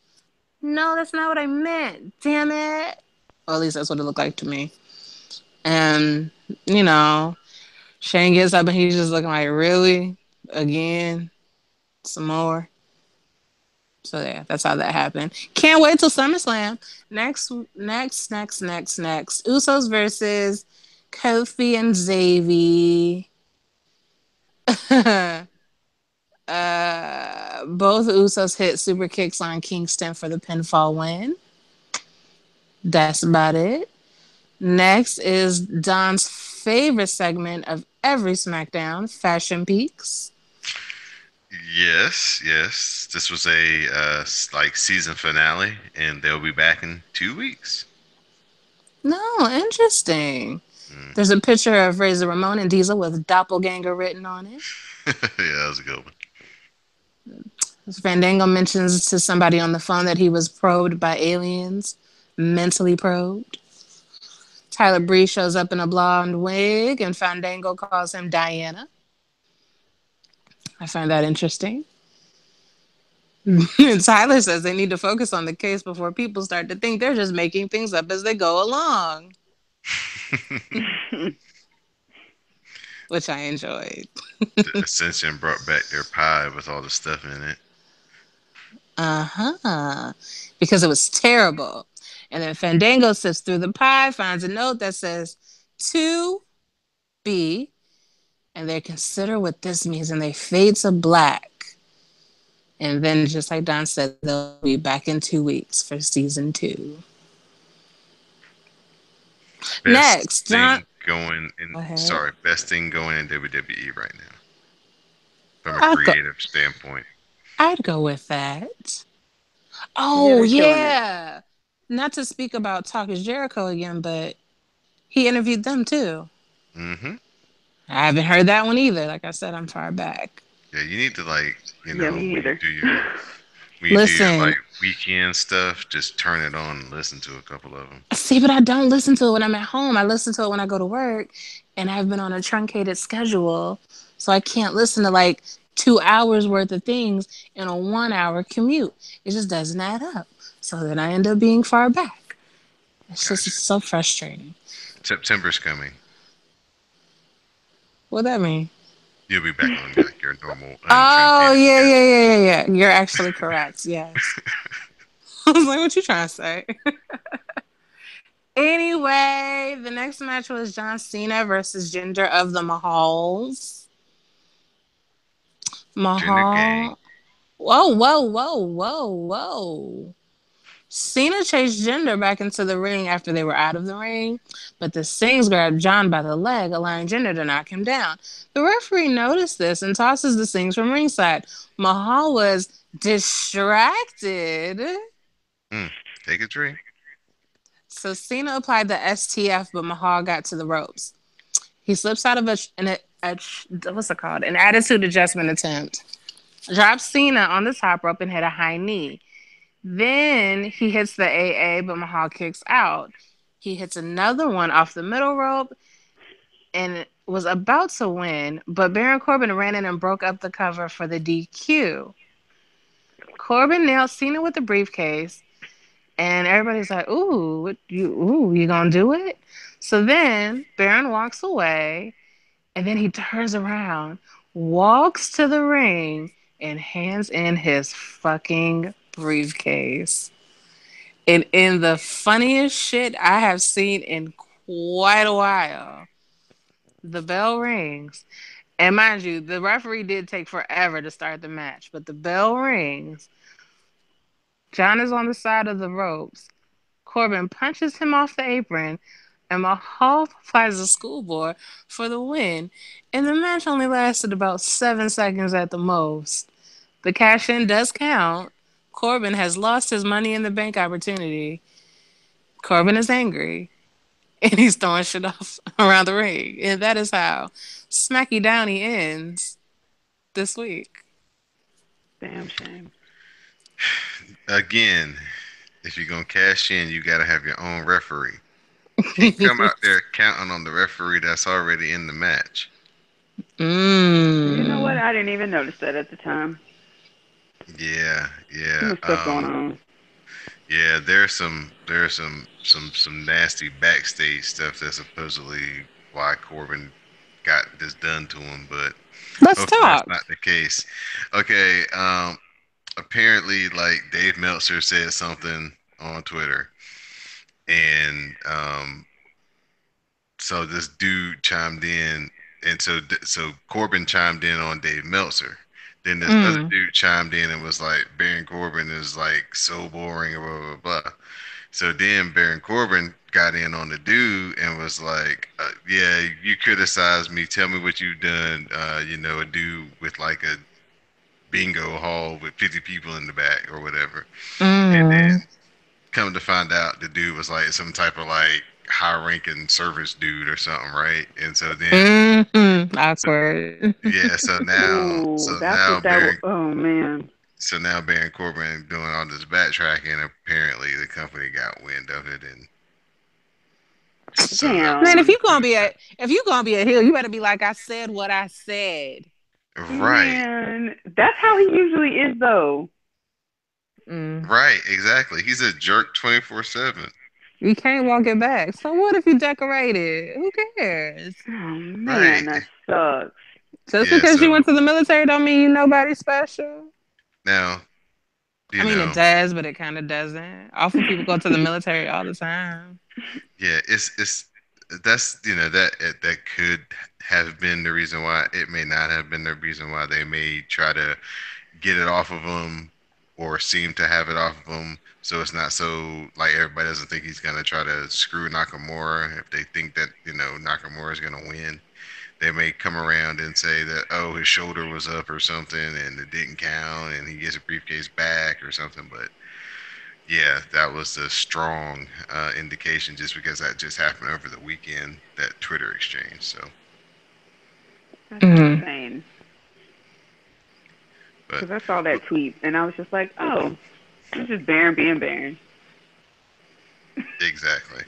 no, that's not what I meant. Damn it. Or at least that's what it looked like to me. And, you know, Shane gets up and he's just looking like, really? Again? Some more? So yeah, that's how that happened. Can't wait till SummerSlam. Next. Usos versus Kofi and Xavier. Both Usos hit super kicks on Kingston for the pinfall win. That's about it. Next is Don's favorite segment of every SmackDown, Fashion Peaks. Yes, yes. This was a like season finale, and they'll be back in 2 weeks. No, interesting. Mm. There's a picture of Razor Ramon and Diesel with doppelganger written on it. Yeah, that was a good one. Fandango mentions to somebody on the phone that he was probed by aliens, mentally probed. Tyler Bree shows up in a blonde wig, and Fandango calls him Diana. I find that interesting. Tyler says they need to focus on the case before people start to think they're just making things up as they go along, which I enjoyed. The Ascension brought back their pie with all the stuff in it. Uh huh. Because it was terrible. And then Fandango sifts through the pie, finds a note that says to be, and they consider what this means, and they fade to black. And then, just like Don said, they'll be back in 2 weeks for season 2. Best Next, John. thing going in, Go ahead. sorry, best thing going in WWE right now from a I'd go. creative standpoint. I'd go with that. Yeah, Oh they're killing it. yeah. Not to speak about Talk is Jericho again, but he interviewed them too. Mm-hmm. I haven't heard that one either. Like I said, I'm far back. Yeah, you need to like, Yeah, me when you either. do your like Listen, weekend stuff, just turn it on and listen to a couple of them. see, but I don't listen to it when I'm at home. I listen to it when I go to work, and I've been on a truncated schedule, so I can't listen to like 2 hours worth of things in a 1 hour commute. It just doesn't add up. So then I end up being far back. It's just Gotcha. so frustrating. September's coming. What that mean? You'll be back on like your normal Oh untruncated yeah, yeah, schedule. yeah, yeah, yeah. You're actually correct. Yes. I was like, what you trying to say? Anyway, the next match was John Cena versus Jinder of the Mahals. Gender gang. Mahal. Whoa, whoa, whoa, whoa, whoa. Cena chased Jinder back into the ring after they were out of the ring, but the Sings grabbed John by the leg, allowing Jinder to knock him down. The referee noticed this and tosses the Sings from ringside. Mahal was distracted. Mm, take a drink. So Cena applied the STF, but Mahal got to the ropes. He slips out of what's it called? An attitude adjustment attempt. Drops Cena on the top rope and hit a high knee. Then he hits the AA, but Mahal kicks out. He hits another one off the middle rope and was about to win, but Baron Corbin ran in and broke up the cover for the DQ. Corbin nailed Cena with the briefcase, and everybody's like, you gonna do it?" So then Baron walks away, and then he turns around, walks to the ring, and hands in his fucking briefcase. And in the funniest shit I have seen in quite a while, the bell rings. And mind you, the referee did take forever to start the match, but the bell rings. John is on the side of the ropes. Corbin punches him off the apron, and Mahal applies a schoolboy for the win. And the match only lasted about 7 seconds at the most. The cash in does count. Corbin has lost his money in the bank opportunity. Corbin is angry, and he's throwing shit off around the ring. And that is how Smacky Downy ends this week. Damn shame. Again, if you're gonna cash in, you gotta have your own referee. Can't come out there counting on the referee that's already in the match. You know what? Mmm. I didn't even notice that at the time. Yeah, Too yeah. much stuff going on. Yeah, there's some nasty backstage stuff that supposedly why Corbin got this done to him, but Let's hopefully that's talk. not the case. Okay, apparently like Dave Meltzer said something on Twitter, and so this dude chimed in, and so Corbin chimed in on Dave Meltzer. Then this other Mm. dude chimed in and was like, Baron Corbin is like so boring, blah blah blah. So then Baron Corbin got in on the dude and was like, "Yeah, you criticized me. Tell me what you've done." A dude with like a bingo hall with 50 people in the back or whatever. And Mm. then come to find out, the dude was like some type of like high-ranking service dude or something, right? And so then, Mm-hmm. so Awkward. yeah, Ooh, that's what that. Oh man. So now Baron Corbin doing all this backtracking. Apparently, the company got wind of it and sewed up Man, some Damn. if you gonna be a heel, you better be like I said what I said. Right, Man, that's how he usually is, though. Mm. right, exactly. He's a jerk 24/7. You can't walk it back. So what if you decorate it? Who cares? Oh Right. man, that sucks. Just Yeah. because you So went to the military don't mean you nobody special. now, I you mean, it know, does, but it kind of doesn't. Awful people go to the military all the time. yeah, it's that's that could have been the reason why. It may not have been the reason why. They may try to get it off of him or seem to have it off of him, so it's not so like everybody doesn't think he's gonna try to screw Nakamura. If they think that Nakamura is gonna win, they may come around and say that, oh, his shoulder was up or something and it didn't count and he gets a briefcase back or something. But yeah, that was a strong indication just because that just happened over the weekend, that Twitter exchange. So, That's Mm. insane. but Because I saw that tweet and I was just like, oh, it's just Baron being Baron. exactly.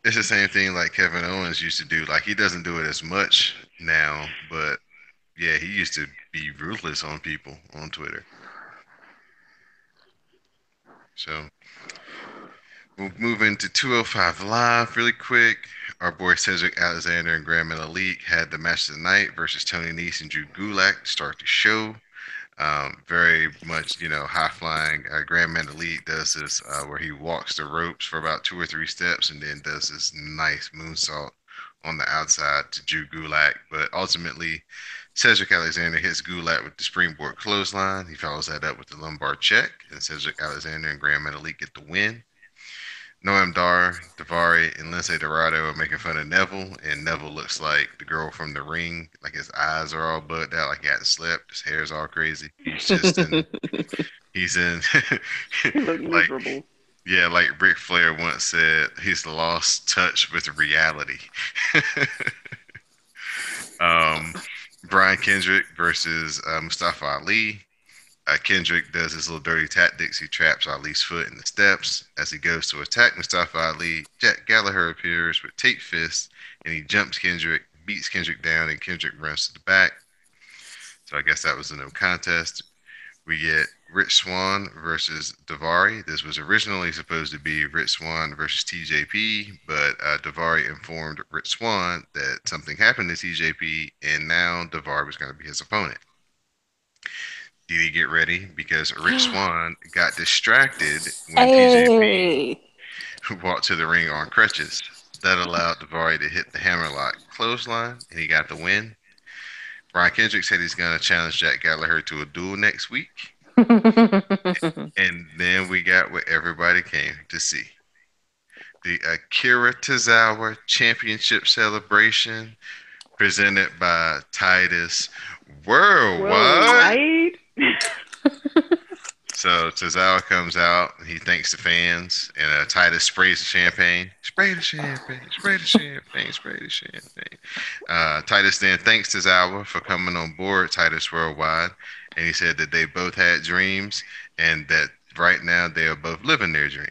It's the same thing like Kevin Owens used to do. Like he doesn't do it as much now, but yeah, he used to be ruthless on people on Twitter. So we'll move into 205 Live really quick. Our boy Cedric Alexander and Grand Metalik had the match of the night versus Tony Nese and Drew Gulak to start the show. Very much, high flying. Grand Metalik does this where he walks the ropes for about 2 or 3 steps and then does this nice moonsault on the outside to Drew Gulak. But ultimately, Cedric Alexander hits Gulak with the springboard clothesline. He follows that up with the lumbar check, and Cedric Alexander and Grand Metalik get the win. Noam Dar, Davari, and Lindsay Dorado are making fun of Neville, and Neville looks like the girl from the ring. Like his eyes are all bugged out, like he hadn't slept. His hair's all crazy. He's in, He looked like, miserable. yeah, like Ric Flair once said, he's lost touch with reality. um, Brian Kendrick versus Mustafa Ali. Kendrick does his little dirty tactics. He traps Ali's foot in the steps. As he goes to attack Mustafa Ali, Jack Gallagher appears with tape fists and he jumps Kendrick, beats Kendrick down, and Kendrick runs to the back. So I guess that was a no contest. We get Rich Swan versus Davari. This was originally supposed to be Rich Swan versus TJP, but Davari informed Rich Swan that something happened to TJP, and now Davari was going to be his opponent. Did he get ready? Because Rich Swan got distracted when TJP Hey. walked to the ring on crutches. That allowed Davari to hit the hammerlock clothesline, and he got the win. Brian Kendrick said he's going to challenge Jack Gallagher to a duel next week. And then we got what everybody came to see, the Akira Tozawa Championship Celebration presented by Titus Worldwide. Worldwide. So Tozawa comes out, he thanks the fans, and Titus sprays the champagne. Spray the champagne, spray the champagne, spray the champagne. Titus then thanks Tozawa for coming on board Titus Worldwide, and he said that they both had dreams and that right now they are both living their dream.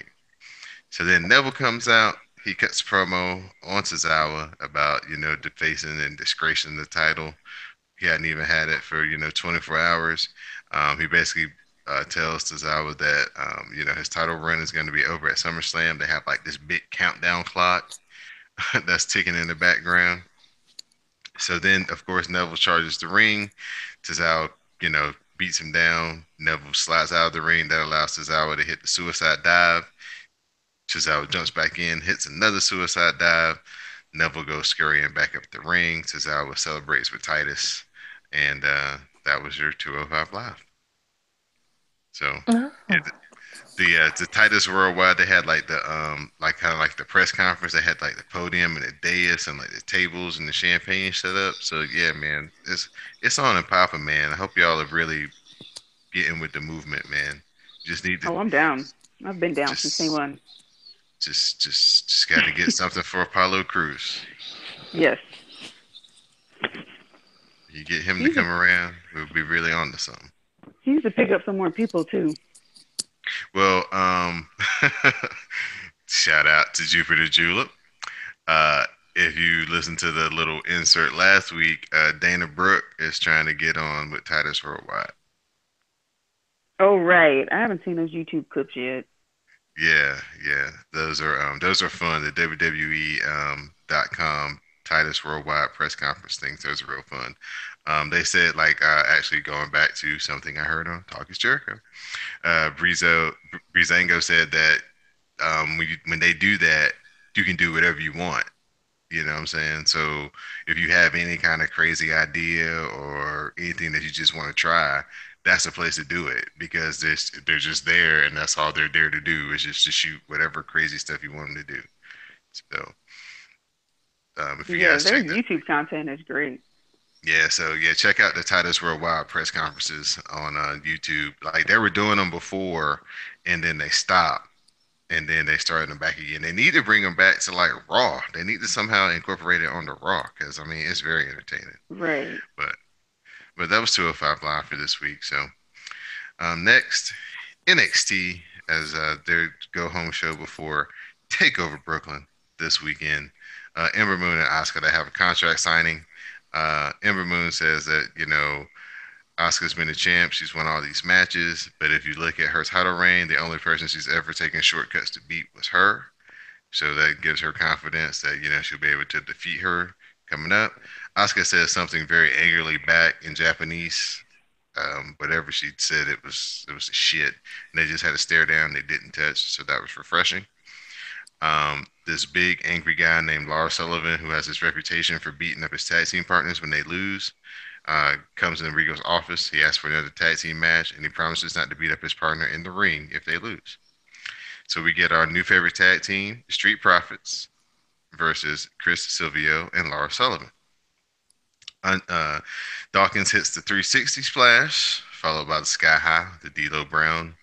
So then Neville comes out. He cuts a promo on Tozawa about, defacing and disgracing the title. He hadn't even had it for, 24 hours. He basically tells Tozawa that, his title run is going to be over at SummerSlam. They have like this big countdown clock that's ticking in the background. So then, of course, Neville charges the ring. Tozawa, beats him down. Neville slides out of the ring. That allows Tozawa to hit the suicide dive. Tozawa jumps back in, hits another suicide dive. Neville goes scurrying back up the ring. Tozawa celebrates with Titus. And that was your 205 Live. So yeah, Oh. the Titus Worldwide, they had like the like kind of like the press conference. They had like the podium and the dais and like the tables and the champagne set up. So yeah, man, it's on and popping, man. I hope y'all are really getting with the movement, man. You just need to Oh, I'm down. I've been down since day just one. just got to get something for Apollo Cruz. Yes. You get him He to needs to come around, we'll be really on to something. he needs to pick up some more people too. Well, shout out to Jupiter Julep. Uh, if you listen to the little insert last week, Dana Brooke is trying to get on with Titus Worldwide. Oh right. I haven't seen those YouTube clips yet. Yeah, yeah, those are fun. The WWE .com Titus Worldwide press conference things. Those are real fun. They said like actually going back to something I heard on Talk Is Jericho. Breezango said that when they do that, you can do whatever you want. You know what I'm saying? So if you have any kind of crazy idea or anything that you just want to try, that's the place to do it because they're just there and that's all they're there to do is just to shoot whatever crazy stuff you want them to do. So if you Yeah, guys their check that, YouTube content is great. yeah, so yeah, check out the Titus Worldwide press conferences on YouTube. Like they were doing them before, and then they stopped, and then they started them back again. They need to bring them back to like Raw. They need to somehow incorporate it onto Raw because I mean it's very entertaining. Right. But that was 205 Live for this week. So next, NXT as their go home show before Takeover Brooklyn this weekend. Ember Moon and Asuka they have a contract signing. Ember Moon says that Asuka's been a champ. She's won all these matches, but if you look at her title reign, the only person she's ever taken shortcuts to beat was her. So that gives her confidence that she'll be able to defeat her coming up. Asuka says something very angrily back in Japanese. Whatever she said, it was a shit, and they just had to stare down. They didn't touch, so that was refreshing. This big angry guy named Lars Sullivan, who has this reputation for beating up his tag team partners when they lose, comes in Rigo's office. He asks for another tag team match, and he promises not to beat up his partner in the ring if they lose. So we get our new favorite tag team, Street Profits, versus Chris Silvio and Lars Sullivan. Uh, Dawkins hits the 360 splash, followed by the Sky High, the D'Lo Brown,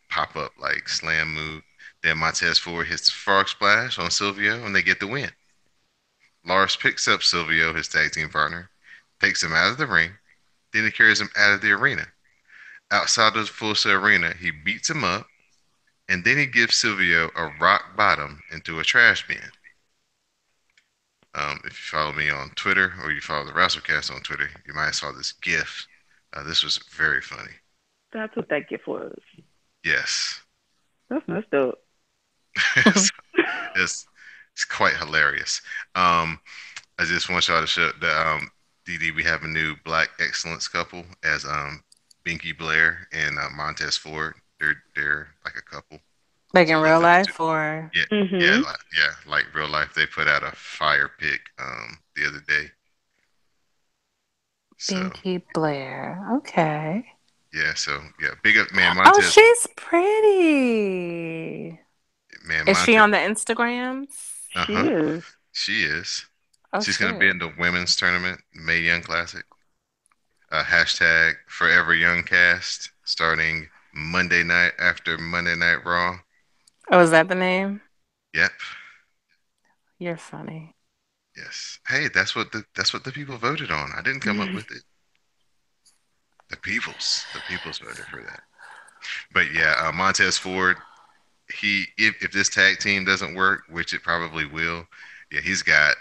pop up like slam move. Then Montez Ford hits the frog splash on Silvio, and they get the win. Lars picks up Silvio, his tag team partner, takes him out of the ring, then he carries him out of the arena. Outside of the Full Sail Arena, he beats him up, and then he gives Silvio a rock bottom into a trash bin. If you follow me on Twitter or you follow the Wrasslecast on Twitter, you might have saw this GIF. This was very funny. That's what that gift was. Yes, That's messed up. it's, it's it's quite hilarious. Um, I just want y'all to show that DD we have a new Black Excellence couple as Binky Blair and Montez Ford. They're like a couple. Like in So let real them do. life or Yeah, yeah, Mhm. like real life. They put out a fire pic the other day. So Binky Blair. Okay. yeah, so yeah, big up man Oh, Montez. she's pretty. Man Is she Montez. on the Instagrams? Uh She huh. is. She is. Oh She's gonna be shit. in the women's tournament, May Young Classic. Hashtag Forever Young Cast starting Monday night after Monday Night Raw. Oh, is that the name? Yep. You're funny. Yes. Hey, that's what the people voted on. I didn't come up with it. The people's voted for that. But yeah, Montez Ford, he if this tag team doesn't work, which it probably will, yeah, he's got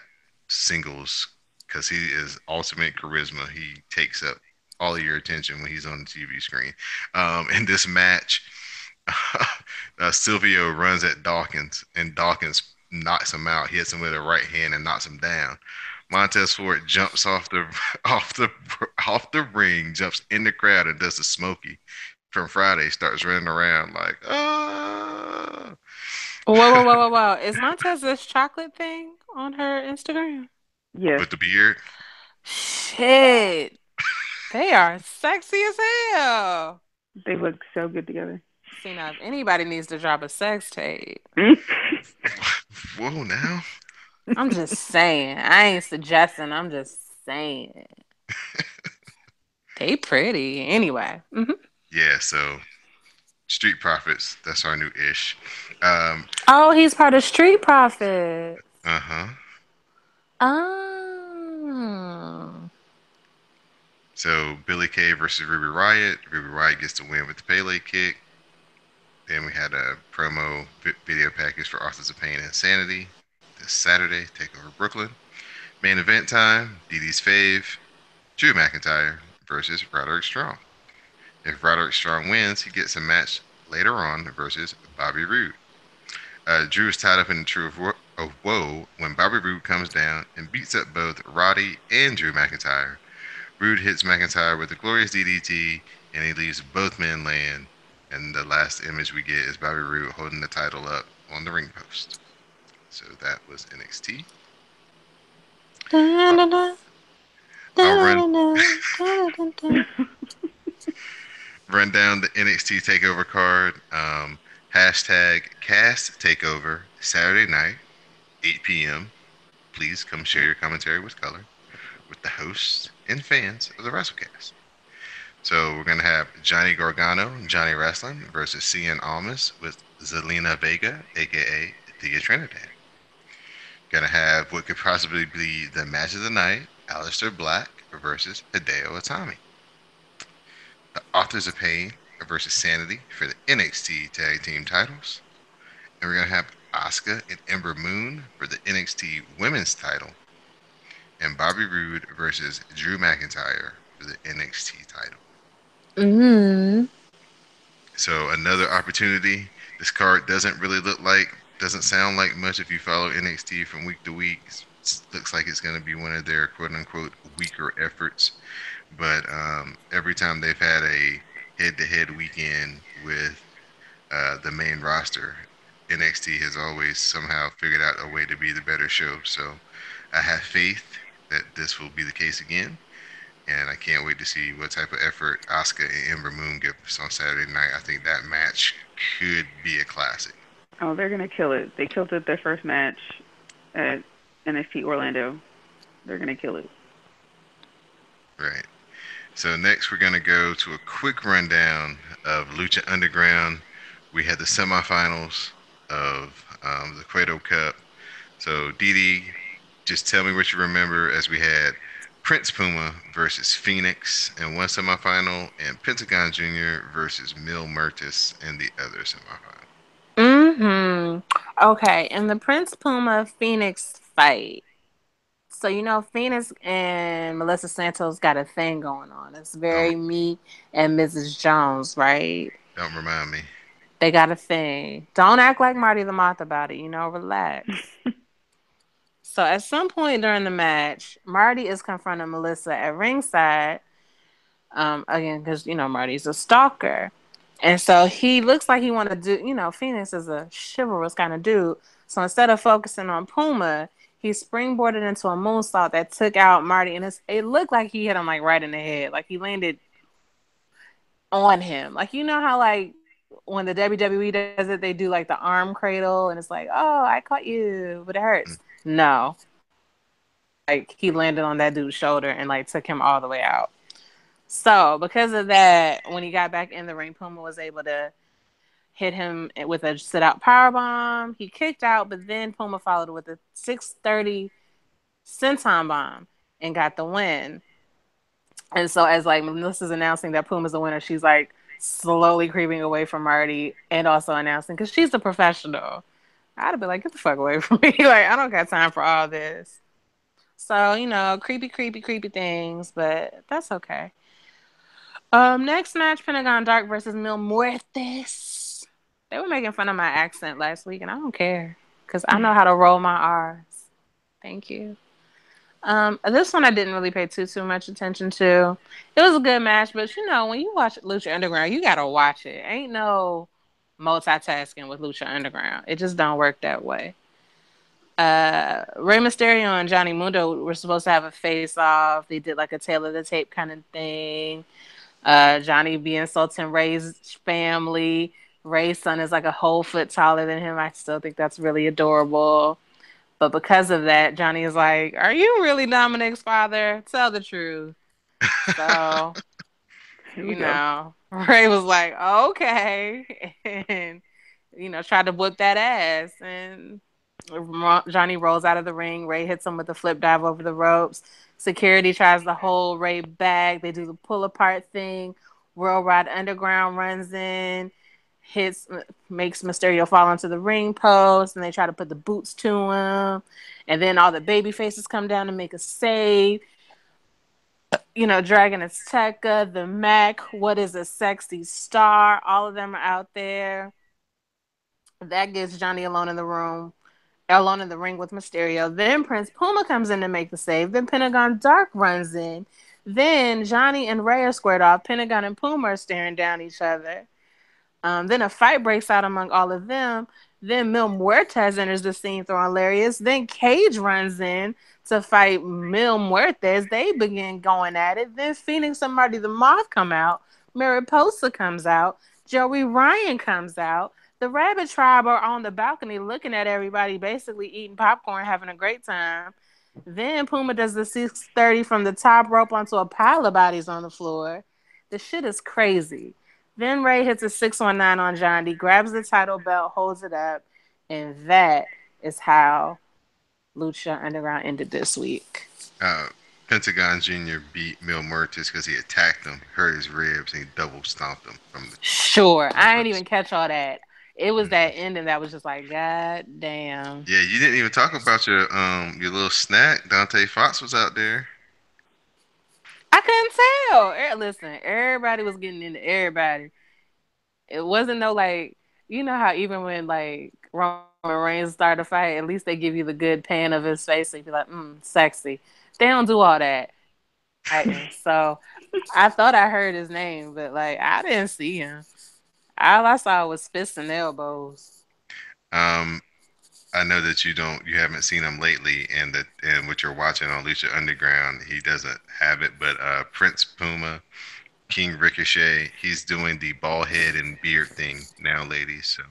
singles because he is ultimate charisma. He takes up all of your attention when he's on the TV screen. In this match, Silvio runs at Dawkins, and Dawkins knocks him out. He hits him with a right hand and knocks him down. Montez Ford jumps off the off the off the ring, jumps in the crowd, and does the Smokey from Friday. Starts running around like ah. Whoa, whoa, whoa, whoa, whoa. Is Montez this chocolate thing on her Instagram? Yes. With the beard. Shit. They are sexy as hell. They look so good together. See, now if anybody needs to drop a sex tape, Whoa, now. I'm just saying. I ain't suggesting. I'm just saying. They pretty anyway. Yeah, so Street Profits, that's our new ish. Um, Oh, he's part of Street Profits. uh-huh. Oh. So Billy Kay versus Ruby Riot. Ruby Riot gets the win with the Pele kick. Then we had a promo video package for Authors of Pain and Insanity this Saturday. Take over Brooklyn. Main event time. DD's fave. Drew McIntyre versus Roderick Strong. If Roderick Strong wins, he gets a match later on versus Bobby Roode. Drew is tied up in the Tree of Woe when Bobby Roode comes down and beats up both Roddy and Drew McIntyre. Roode hits McIntyre with a glorious DDT, and he leaves both men laying. And the last image we get is Bobby Roode holding the title up on the ring post. So that was NXT. Uh, I'll run down the NXT Takeover card. Hashtag Cast Takeover Saturday night, 8 p.m. Please come share your commentary with color with the hosts and fans of the Wrasslecast. So we're gonna have Johnny Gargano, Johnny Wrestling versus Cien Almas with Zelina Vega, aka Thea Trinidad. Gonna have what could possibly be the match of the night: Aleister Black versus Hideo Itami. The Authors of Pain versus Sanity for the NXT Tag Team titles. And we're gonna have Asuka and Ember Moon for the NXT Women's title. And Bobby Roode versus Drew McIntyre for the NXT title. Mm. So another opportunity. This card doesn't really look like, doesn't sound like much if you follow NXT from week to week. Looks like it's going to be one of their quote unquote weaker efforts. But every time they've had a head to head weekend with the main roster, NXT has always somehow figured out a way to be the better show. So I have faith that this will be the case again. And I can't wait to see what type of effort Asuka and Ember Moon give us on Saturday night. I think that match could be a classic. Oh, they're gonna kill it. They killed it their first match at NXT Orlando. They're gonna kill it. Right. So next we're gonna go to a quick rundown of Lucha Underground. We had the semifinals of the Cueto Cup. So Didi, just tell me what you remember as we had Prince Puma versus Phoenix in one semifinal, and Pentagon Jr. versus Mil Murtis in the other semifinal. Hmm. Okay, in the Prince Puma Phoenix fight. So you know, Phoenix and Melissa Santos got a thing going on. It's Don't very me and Mrs. Jones, right? don't remind me. They got a thing. Don't act like Marty the Moth about it. You know, relax. So at some point during the match, Marty is confronting Melissa at ringside. Again, because you know Marty's a stalker, and so he looks like he want to do. You know, Phoenix is a chivalrous kind of dude. So instead of focusing on Puma, he springboarded into a moonsault that took out Marty, and it looked like he hit him like right in the head, like he landed on him. Like you know how like when the WWE does it, they do like the arm cradle, and it's like, oh, I caught you, but it hurts. Mm. No, like he landed on that dude's shoulder and like took him all the way out. So because of that, when he got back in the ring, Puma was able to hit him with a sit out power bomb. He kicked out, but then Puma followed with a 630 senton bomb and got the win. And so as like Melissa's announcing that Puma's the winner, she's like slowly creeping away from Marty and also announcing because she's a professional. I'd have been like, get the fuck away from me. Like, I don't got time for all this. So, you know, creepy, creepy, creepy things, but that's okay. Next match, Pentagon Dark versus Mil Muertes. They were making fun of my accent last week, and I don't care because I know how to roll my R's. Thank you. This one I didn't really pay too much attention to. It was a good match, but you know when you watch Lucha Underground, you gotta watch it. Ain't no multitasking with Lucha Underground. It just don't work that way. Rey Mysterio and Johnny Mundo were supposed to have a face off. They did like a tail of the tape kind of thing. Johnny be insulting Ray's family. Ray's son is like a whole foot taller than him. I still think that's really adorable. But because of that, Johnny is like, "Are you really Dominic's father? Tell the truth." So, Here we go. Ray was like, "Okay," and tried to whip that ass. And Johnny rolls out of the ring. Ray hits him with a flip dive over the ropes. Security tries to hold Ray back. They do the pull apart thing. Worldwide Underground runs in, hits, makes Mysterio fall onto the ring post, and they try to put the boots to him. And then all the baby faces come down to make a save. Dragon Azteca, the Mac, What is a Sexy Star? All of them are out there. That gets Johnny alone in the ring with Mysterio. Then Prince Puma comes in to make the save. Then Pentagon Dark runs in. Then Johnny and Ray are squared off. Pentagon and Puma are staring down each other. Then a fight breaks out among all of them. Then Mil Muertes enters the scene throwing lariats. Then Cage runs in to fight Mil Muertes. They begin going at it. Then Phoenix and Marty the Moth come out. Mariposa comes out. Joey Ryan comes out. The Rabbit Tribe are on the balcony looking at everybody, basically eating popcorn, having a great time. Then Puma does the 630 from the top rope onto a pile of bodies on the floor. The shit is crazy. Then Ray hits a 619 on Johnny, grabs the title belt, holds it up, and that is how Lucha Underground ended this week. uh, Pentagon Jr. beat Mil Muertes because he attacked him, hurt his ribs, and he double stomped him from the Sure, I didn't ropes. even catch all that. It was that Mhm. ending that was just like, God damn. Yeah, you didn't even talk about your little snack. Dante Fox was out there. I couldn't tell. Listen, everybody was getting into everybody. It wasn't no like, how even when like Roman Reigns started a fight, at least they give you the good pan of his face, so you be like, sexy. They don't do all that fighting. So I thought I heard his name, but like I didn't see him. All I saw was fists and elbows. Um, I know that you haven't seen him lately, and what you're watching on Lucha Underground, he doesn't have it. But Prince Puma, King Ricochet, he's doing the bald head and beard thing now, ladies. So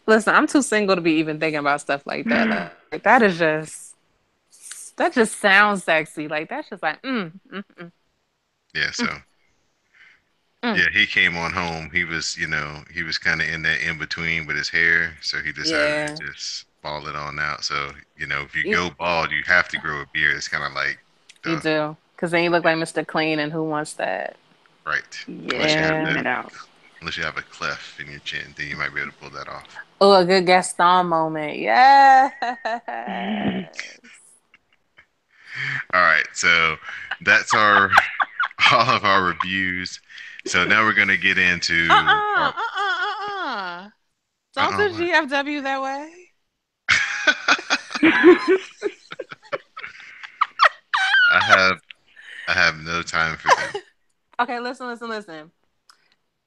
Listen, I'm too single to be even thinking about stuff like that. Like that just sounds sexy. Like that's just like yeah, so mm. yeah, he came on home. He was kind of in that in between with his hair, so he decided Yeah, to just ball it on out. So if you you, go bald, you have to grow a beard. It's kind of like, you duh, do because then you look like Mr. Clean, and who wants that? right? Unless you have Clean Yeah. the it out. unless you have a cleft in your chin, then you might be able to pull that off. Oh, a good Gaston moment. Yes. All right, so that's our all of our reviews. So now we're gonna get into our Don't do what? GFW that way. I have I have no time for them. Okay, listen.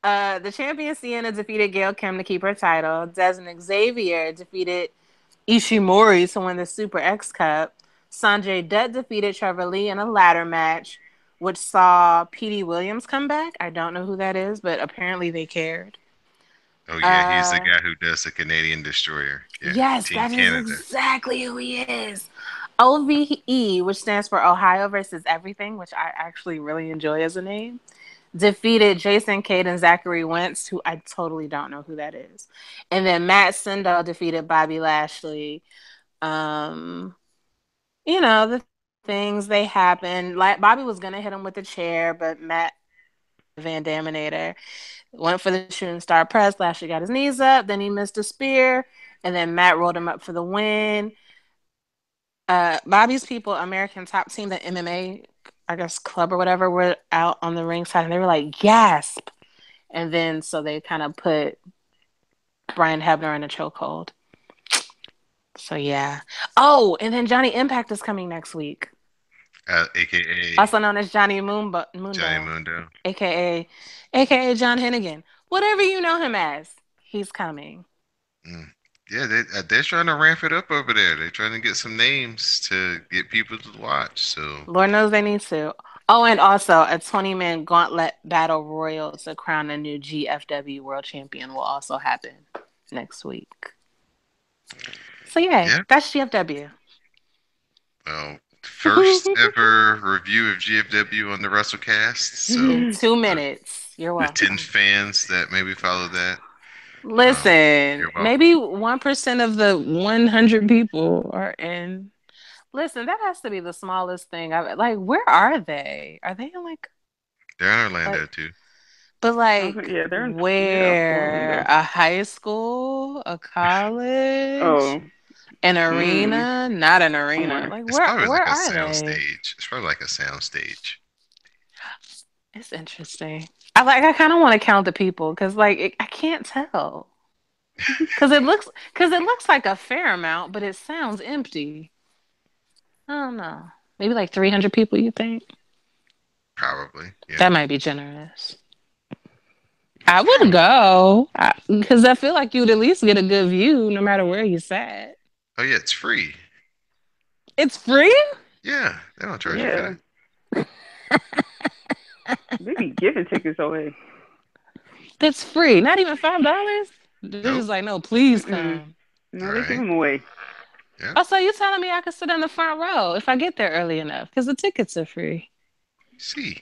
The champion Sienna defeated Gail Kim to keep her title. Desmond Xavier defeated Ishimori to win the Super X Cup. Sanjay Dutt defeated Trevor Lee in a ladder match, which saw Petey Williams come back. I don't know who that is, but apparently they cared. Oh yeah, he's the Uh, guy who does the Canadian Destroyer. Yeah, yes, Team that is Canada. exactly who he is. OVE, which stands for Ohio versus Everything, which I actually really enjoy as a name, defeated Jason Cade and Zachary Wentz, who I totally don't know who that is. And then Matt Sindel defeated Bobby Lashley. Um, the things they happened. Like Bobby was gonna hit him with the chair, but Matt Van Daminator went for the shooting star press. Lashley got his knees up, then he missed a spear, and then Matt rolled him up for the win. Bobby's people, American Top Team, the MMA, I guess club or whatever, were out on the ringside, and they were like, "Gasp!" And then so they kind of put Brian Hebner in a chokehold. So yeah. Oh, and then Johnny Impact is coming next week, AKA also known as Johnny Johnny Mundo, Mundo. aka John Hennigan, whatever you know him as. He's coming. Mm. Yeah, they're trying to ramp it up over there. They're trying to get some names to get people to watch. So Lord knows they need to. Oh, and also a 20-man gauntlet battle royal to crown a new GFW world champion will also happen next week. So yay, yeah, that's GFW. well, first ever review of GFW on the Wrasslecast. So In two the minutes. You're the 10 welcome. fans that maybe follow that, Listen, you're welcome. maybe 1% of the 100 people are in. Listen, that has to be the smallest thing I've like. Where are they? Are they in They're in like, Orlando too. but like Yeah, they're up where? Orlando. A high school, a college, Oh, an mm, arena? Not an arena. somewhere. Like It's where? probably Where like a are sound they? stage. It's probably like a sound stage. It's interesting. I kind of want to count the people because I can't tell because it looks like a fair amount, but it sounds empty. I don't know. Maybe like 300 people, you think? Probably, yeah. That might be generous. I would Probably. go because I feel like you'd at least get a good view no matter where you sat. Oh yeah, it's free. It's free? Yeah, they don't charge you for Yeah, that. they be giving tickets away. That's free. Not even $5? They're just Nope. like, no, please Mm-mm. come. All No, they give right. them away. Yep. Oh, so you telling me I could sit in the front row if I get there early enough because the tickets are free. See.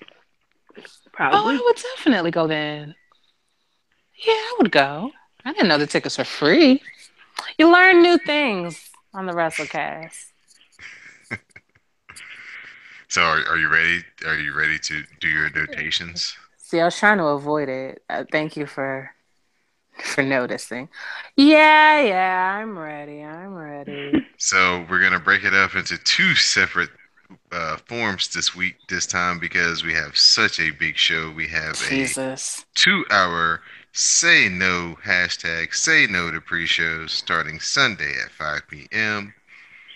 Oh, I Probably. would definitely go then. Yeah, I would go. I didn't know the tickets were free. You learn new things on the Wrestlecast. So are you ready? Are you ready to do your notations? See, I was trying to avoid it. Thank you for noticing. Yeah, yeah, I'm ready. I'm ready. So we're gonna break it up into two separate forms this time because we have such a big show. We have a Jesus. 2 hour say no hashtag say no to pre-shows starting Sunday at 5 p.m.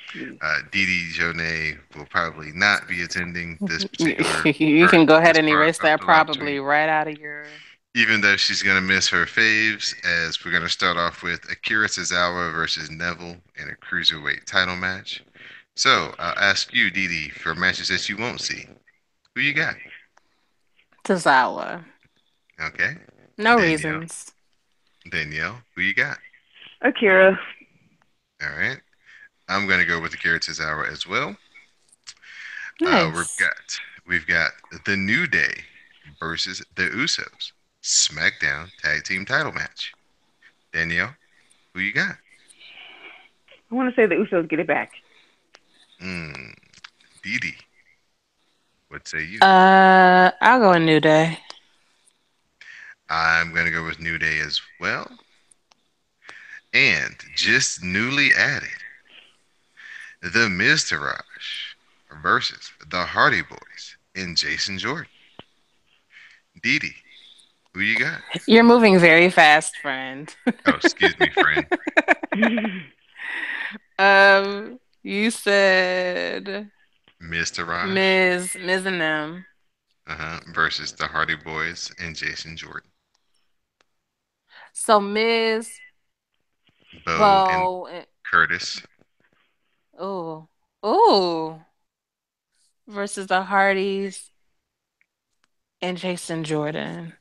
Jeez. Didi Jonay will probably not be attending this particular You part, can go ahead this and part erase of that the live probably tweet. right out of your. Even though she's gonna miss her faves, as we're gonna start off with Akira Tozawa versus Neville in a cruiserweight title match. So I'll ask you, Didi, for matches that you won't see. Who you got? Tozawa. Okay. No Danielle. reasons. Danielle, who you got? Akira. All right. I'm gonna go with Akira Tozawa as well. Uh, we've Nice. got we've got the New Day versus the Usos SmackDown Tag Team Title match. Danielle, who you got? I want to say the Usos get it back. Mm, Didi, what say you? I'll go a New Day. I'm gonna go with New Day as well. And just newly added, the Miztourage versus the Hardy Boys and Jason Jordan. Didi, who you got? You're moving very fast, friend. Oh, excuse me, friend. You said Miztourage, Ms. and them. versus the Hardy Boys and Jason Jordan. So Ms. Bo and Bo. Curtis. Oh, oh, versus the Hardys and Jason Jordan.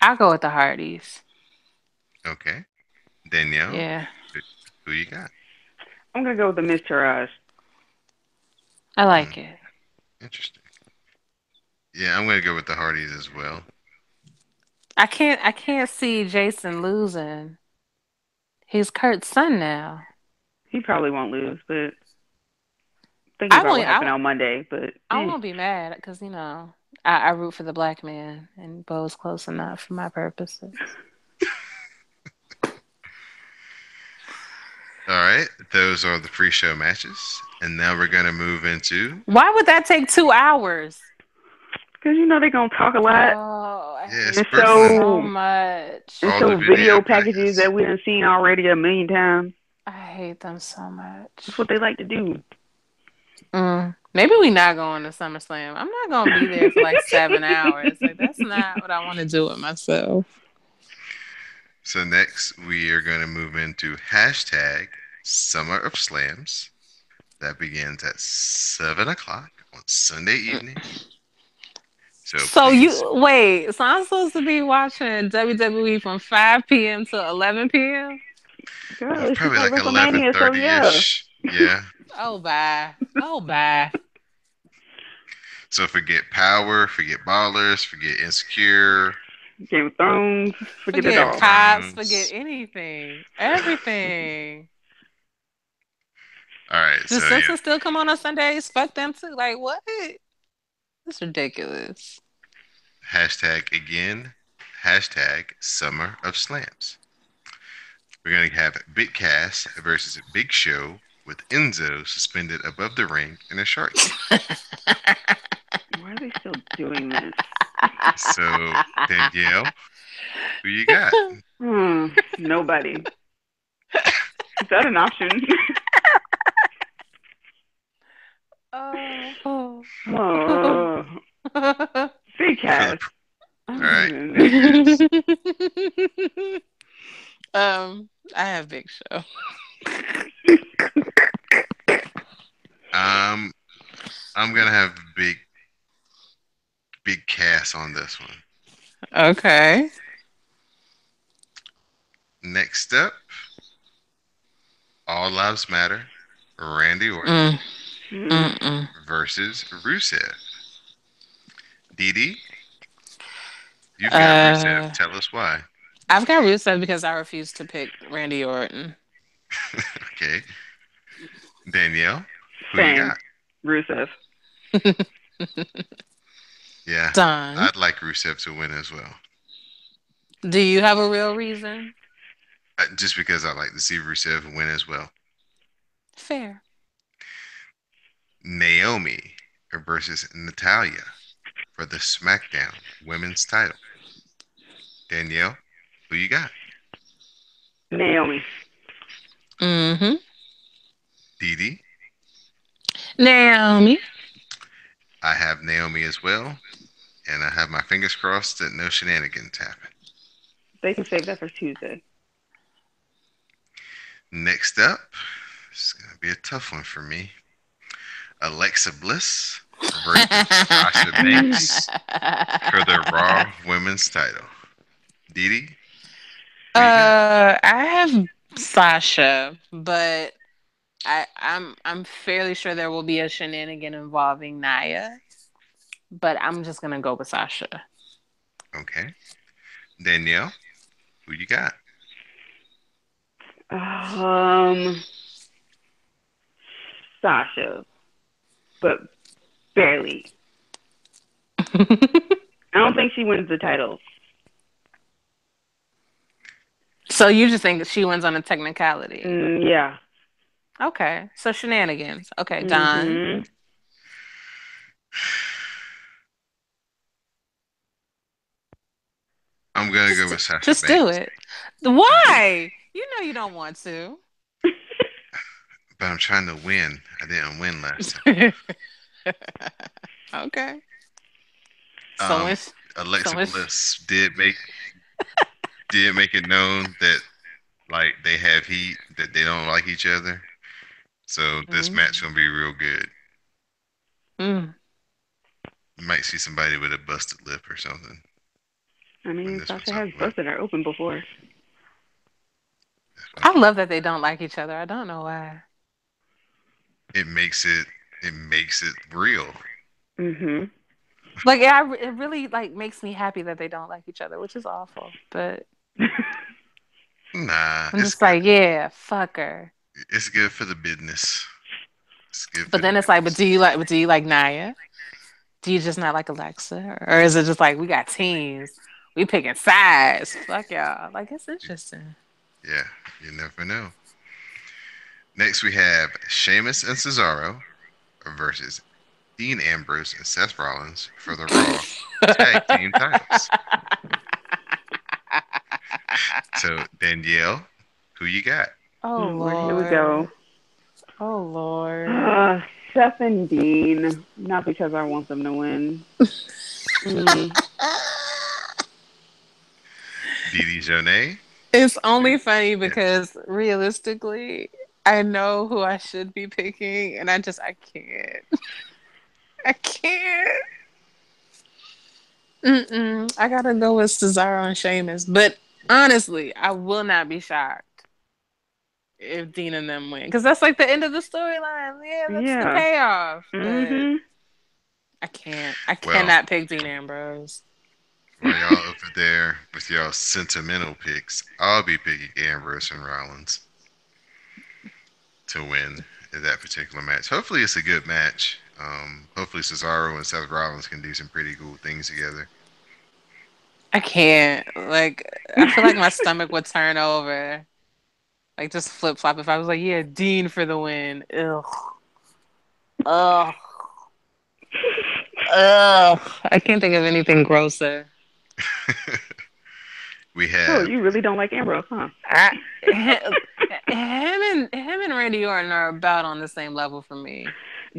I'll go with the Hardys. Okay. Danielle, Yeah, who who you got? I'm gonna go with the Mistourage. I Hmm, like it. interesting. Yeah, I'm gonna go with the Hardys as well. I can't see Jason losing. He's Kurt's son now. He probably won't lose, but thinking I about won't. what happened on Monday, but I won't be mad because I root for the black man and Bo's close enough for my purposes. All right, those are the pre-show matches, and now we're gonna move into Why would that take 2 hours? because they're gonna talk a lot Oh, I yeah, and hate them sprinkling so show and much. all the show video video packages packets. that we done seen already a million times. I hate them so That's much. what they like to do. Maybe we not going to SummerSlam. I'm not gonna be there for like 7 hours. Like that's not what I want to do with myself. So next we are going to move into hashtag Summer of Slams. That begins at 7 o'clock on Sunday evening. So So please, you wait. So I'm supposed to be watching WWE from 5 p.m. to 11 p.m. Girl, it's just probably like like WrestleMania, so 11:30 yeah. ish. Yeah. Oh bye. Oh bye. So forget Power, forget Ballers, forget Insecure, Game of Thrones, forget it Game Forget of all. cops. Forget Thrones. anything. Everything. All right. The So yeah, Simpsons still come on Sundays. Fuck them too. Like what? It's ridiculous. hashtag again, hashtag Summer of Slams. We're going to have Big Cass versus Big Show with Enzo suspended above the ring in a shark cage. Why are they still doing this? So, Danielle, who you got? Hmm. Nobody. Is that an option? Oh. Oh, big For the, cast. all right, Mm. it is. I have Big Show. Um, I'm gonna have big Cass on this one. Okay. Next up, All Lives Matter, Randy Orton Mm, Mm. mm-mm. versus Rusev. Dee you've got Rusev. Uh, Tell us why. I've got Rusev because I refuse to pick Randy Orton. Okay, Danielle, who you Same. got? Rusev. Yeah, Done. I'd like Rusev to win as well. Do you have a real reason? Just because I like to see Rusev win as well. Fair. Naomi versus Natalia for the SmackDown Women's title. Danielle, who you got? Naomi. Mm-hmm. Dee Naomi. I have Naomi as well, and I have my fingers crossed that no shenanigans happen. They can save that for Tuesday. Next up, this is going to be a tough one for me. Alexa Bliss versus Sasha Mm. Banks for the Raw Women's title. Dee who you got? I have Sasha, but I'm fairly sure there will be a shenanigan involving Naya. But I'm just gonna go with Sasha. Okay. Danielle, who you got? Um, Sasha, but barely. I don't think she wins the title. So you just think she wins on a technicality? Yeah. Okay, so shenanigans. Okay, Don. Mhm. I'm going to go Just with Sasha just do Banks. it. I'm going, Why? You know you don't want to. but I'm trying to win. I didn't win last time. Okay. So Um, when so Alexa when Bliss did make it known that like they have heat, that they don't like each other. So this mm, match gonna be real good. mm. You might see somebody with a busted lip or something I when mean, this one's Sasha has over with. busted her open before. Well, I love that they don't like each other. I don't know why. it makes it real. Mhm. Like it really like makes me happy that they don't like each other, which is awful. But Nah, I'm it's just good. like, yeah, fuck her. It's good for the business. It's good for But the then it's like, business. but do you like Naya? Do you just not like Alexa, or is it just like we got teams, we picking sides? Fuck y'all. Like it's interesting. Yeah, you never know. Next we have Sheamus and Cesaro versus Dean Ambrose and Seth Rollins for the Raw Tag Team titles. So Danielle, who you got? Oh Well, here we go. Lord. Oh Lord. Seth and Dean. Not because I want them to win. Mm. Didi Jonay It's only funny because realistically, I know who I should be picking, and I can't. I can't. I gotta go with Cesaro and Sheamus. But honestly, I will not be shocked if Dean and them win because that's like the end of the storyline. Yeah, that's the Yeah. payoff. But Mhm. I can't. I Well, cannot pick Dean Ambrose. while y'all over there with y'all sentimental picks, I'll be picking Ambrose and Rollins to win that particular match. Hopefully, it's a good match. Hopefully, Cesaro and Seth Rollins can do some pretty cool things together. I can't. Like, I feel like my stomach would turn over. Like, just flip flop if I was like, yeah, Dean for the win. Ugh. Ugh. Ugh. I can't think of anything grosser. We Oh, have you really don't like Ambrose, huh? I, him and Randy Orton are about on the same level for me.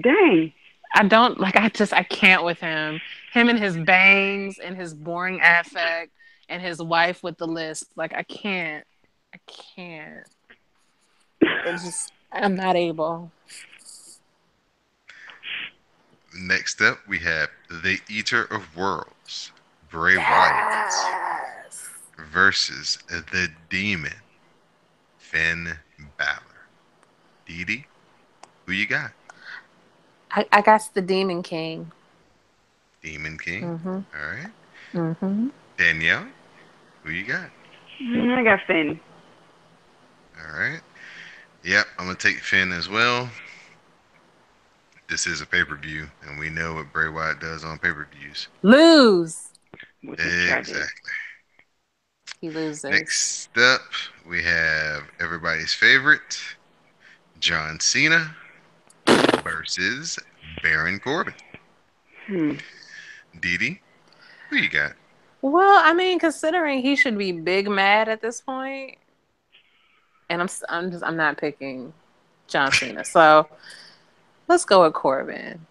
Dang. I don't like. I can't with him. Him and his bangs and his boring affect and his wife with the lisp. Like I can't. I can't. It's just I'm not able. next up. We have the Eater of Worlds, Bray Wyatt, Yes. versus the Demon, Finn Balor. Dee who you got? I got the Demon King. Demon King. Mm-hmm. All right. Mm-hmm. Danielle, who you got? I got Finn. All right. Yep, I'm gonna take Finn as well. This is a pay-per-view, and we know what Bray Wyatt does on pay-per-views. Lose. Which is tragic. Exactly. He loses. Next up, we have everybody's favorite, John Cena versus Baron Corbin. Hmm. Dee who you got? Well, I mean, considering he should be big mad at this point, and I'm not picking John Cena. So let's go with Corbin.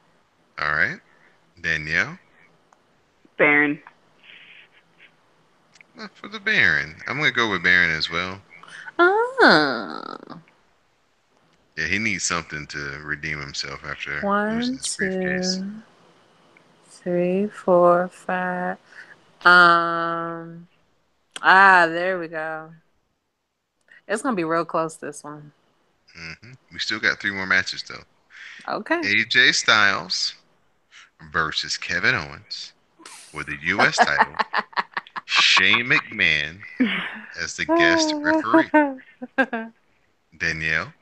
All right. Danielle, Baron. for the Baron. I'm gonna go with Baron as well. Ah, Yeah, he needs something to redeem himself after losing one, his briefcase. 2, 3, 4, 5. There we go. It's gonna be real close this one. We still got three more matches though. Okay. AJ Styles versus Kevin Owens for the U.S. title. Shane McMahon as the guest referee. Danielle,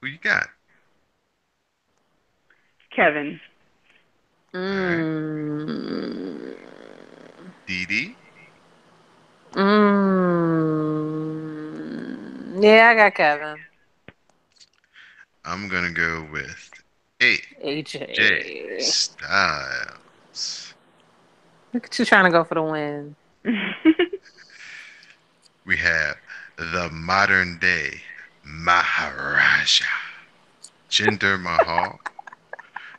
who you got? Kevin. All right. mm. Dee Yeah, I got Kevin. I'm gonna go with AJ AJ. Styles. Look at you trying to go for the win. We have the modern day Maharaja Jinder Mahal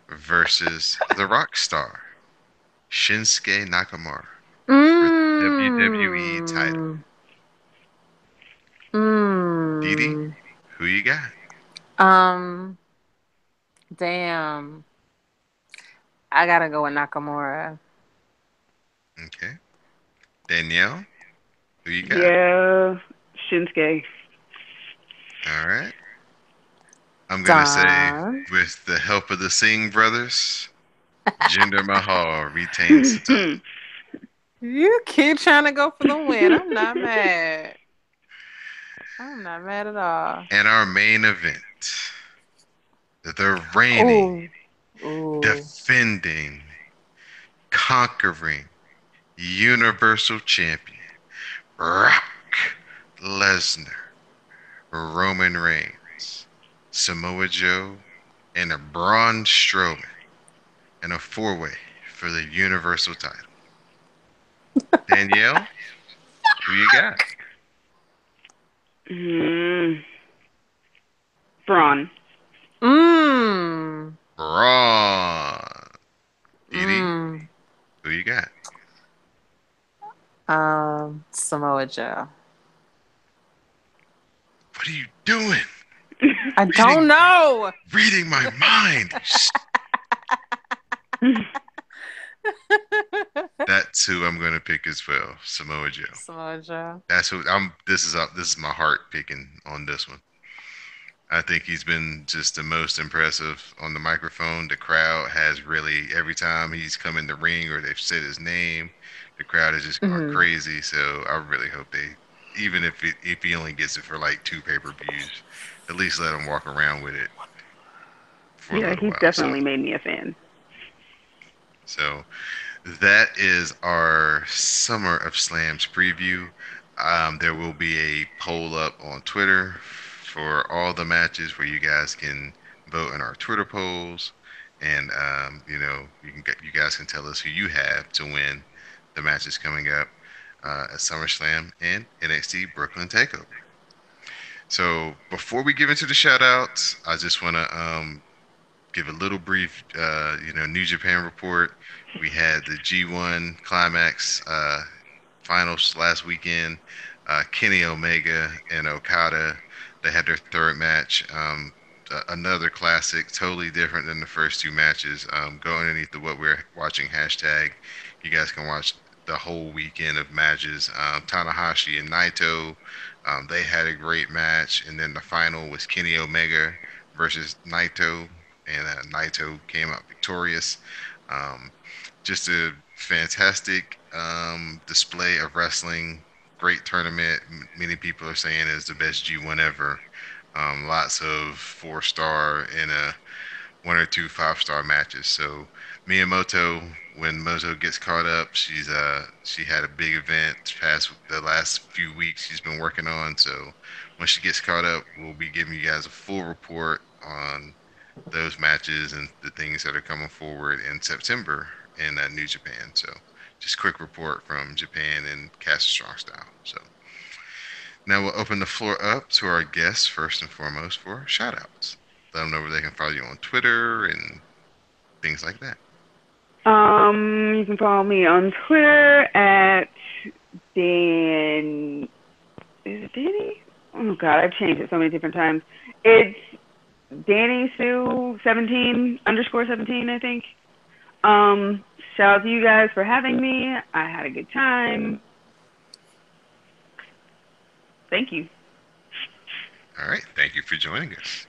versus the rock star Shinsuke Nakamura for the WWE title. Mmm. Dee Mmm. who you got? Um, damn. I gotta go with Nakamura. Okay. Danielle, who you got? Yeah. Shinsuke. All right. I'm gonna say, Don. with the help of the Singh brothers, Jinder Mahal retains the title. You keep trying to go for the win. I'm not mad. I'm not mad at all. And our main event, the reigning, Oh, oh. defending, conquering, universal champion, Brock Lesnar, Roman Reigns, Samoa Joe, and a Braun Strowman in a four-way for the universal title. Danielle, who you got? Mm. Braun. Mmm. Braun. Dee Mmm. who you got? Samoa Joe. What are you doing? I don't Reading, know. reading my mind. That's who I'm gonna pick as well, Samoa Joe. Samoa Joe. That's who I'm. This is my heart picking on this one. I think he's been just the most impressive on the microphone. The crowd has really every time he's come in the ring or they've said his name, the crowd has just gone Hmm. crazy. So I really hope they, even if he only gets it for like two pay-per-views, at least let him walk around with it for a Yeah, little he's while. definitely made me a fan. So that is our Summer of Slams preview. There will be a poll up on Twitter for all the matches where you guys can vote in our Twitter polls, and you guys can tell us who you have to win the matches coming up at SummerSlam and NXT Brooklyn Takeover. So before we get into the shout outs, I just want to give a little brief, New Japan report. We had the G1 Climax finals last weekend. Kenny Omega and Okada, they had their third match. Another classic, totally different than the first two matches. Go underneath the what we're watching hashtag. You guys can watch the whole weekend of matches. Tanahashi and Naito, they had a great match, and then the final was Kenny Omega versus Naito, and Naito came out victorious. Um, just a fantastic display of wrestling. Great tournament. Many people are saying it's the best G1 ever. Lots of 4-star and one or two 5-star matches. So Miyamoto, when Moto gets caught up, she had a big event past the last few weeks she's been working on. So when she gets caught up, we'll be giving you guys a full report on those matches and the things that are coming forward in September in New Japan. So just quick report from Japan and Cast Strong Style. So now we'll open the floor up to our guests first and foremost for shout outs. Let them know where they can follow you on Twitter and things like that. You can follow me on Twitter at Dan. Is it Danny? Oh God, I've changed it so many different times. It's Danny Sue 17 _ 17, I think. Shout out to you guys for having me. I had a good time. Thank you. All right. Thank you for joining us.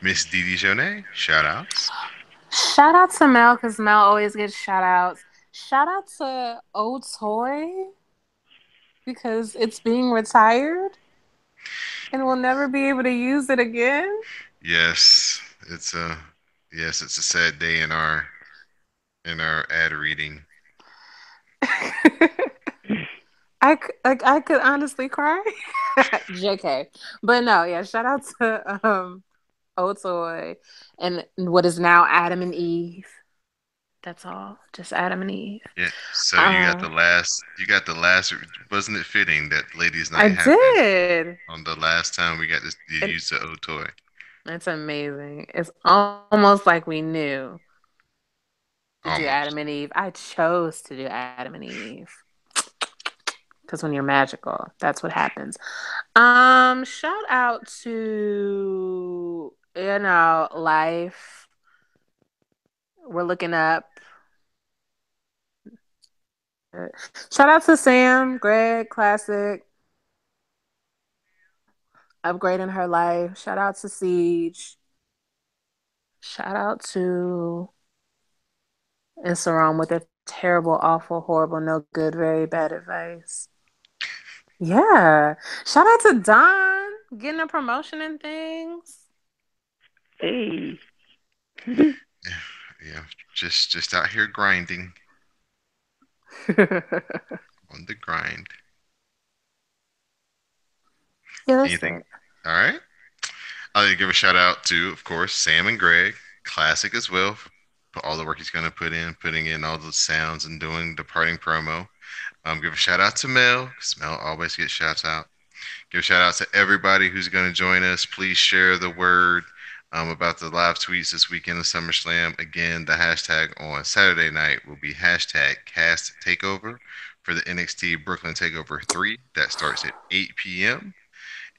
Miss Didi Jonay, shout outs. Shout out to Mel because Mel always gets shout outs. Shout out to Old Toy because it's being retired and we'll never be able to use it again. Yes, it's a it's a sad day in our ad reading. I could honestly cry. JK. But no, yeah, shout out to Otoy and what is now Adam and Eve. That's all. Just Adam and Eve. Yeah. So Uh, you got the last. Wasn't it fitting that Ladies' I Night happened did. on the last time we got this? You It, used the old toy. it's amazing. It's almost like we knew to do Adam Almost. and Eve. I chose to do Adam and Eve because when you're magical, that's what happens. Shout out to life. We're looking up. Shout out to Sam, Greg, Classic, upgrading her life. Shout out to Siege. Shout out to Insaram with the terrible, awful, horrible, no good, very bad advice. Yeah. Shout out to Don getting a promotion and things. Hey. Yeah, yeah. Just out here grinding Yeah, on the grind. that's Anything? it. All right. I'll give a shout out to, of course, Sam and Greg, classic as well, for all the work he's going to put in, putting in all the sounds and doing the parting promo. Give a shout out to Mel, because Mel always gets shouts out. Give a shout out to everybody who's going to join us. Please share the word about the live tweets this weekend of SummerSlam. Again, the hashtag on Saturday night will be hashtag Cast Takeover for the NXT Brooklyn Takeover 3. That starts at 8 p.m.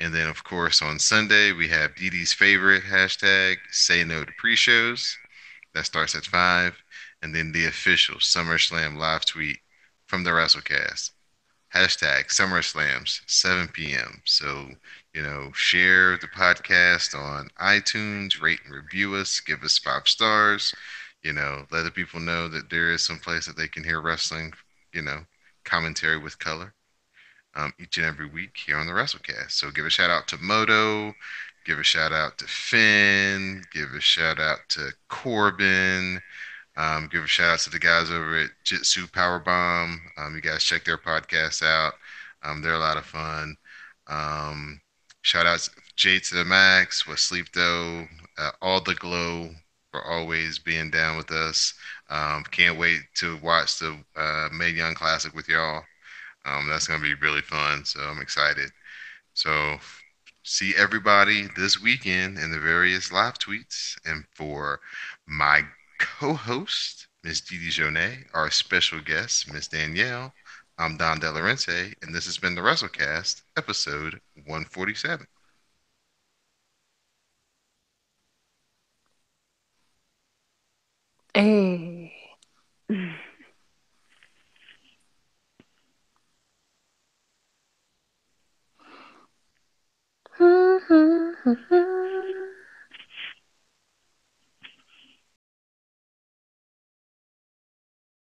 And then, of course, on Sunday, we have Dee Dee's favorite hashtag, Say No to Pre-Shows. That starts at 5. And then the official SummerSlam live tweet from the Wrasslecast. Hashtag SummerSlams, 7 p.m. So, share the podcast on iTunes, rate and review us, give us 5 stars, let the people know that there is some place that they can hear wrestling, you know, commentary with color each and every week here on the Wrestlecast. So give a shout out to Moto, give a shout out to Finn, give a shout out to Corbin, give a shout out to the guys over at Jitsu Powerbomb. You guys check their podcast out. They're a lot of fun. Um, Shout out Jay to the Max, with Sleep Though, all the glow for always being down with us. Can't wait to watch the Mae Young Classic with y'all. That's gonna be really fun. So I'm excited. So see everybody this weekend in the various live tweets. And for my co-host, Miss Didi Jonay, our special guest, Miss Danielle, I'm Don Delarente, and this has been the WrestleCast, episode 147. Hey.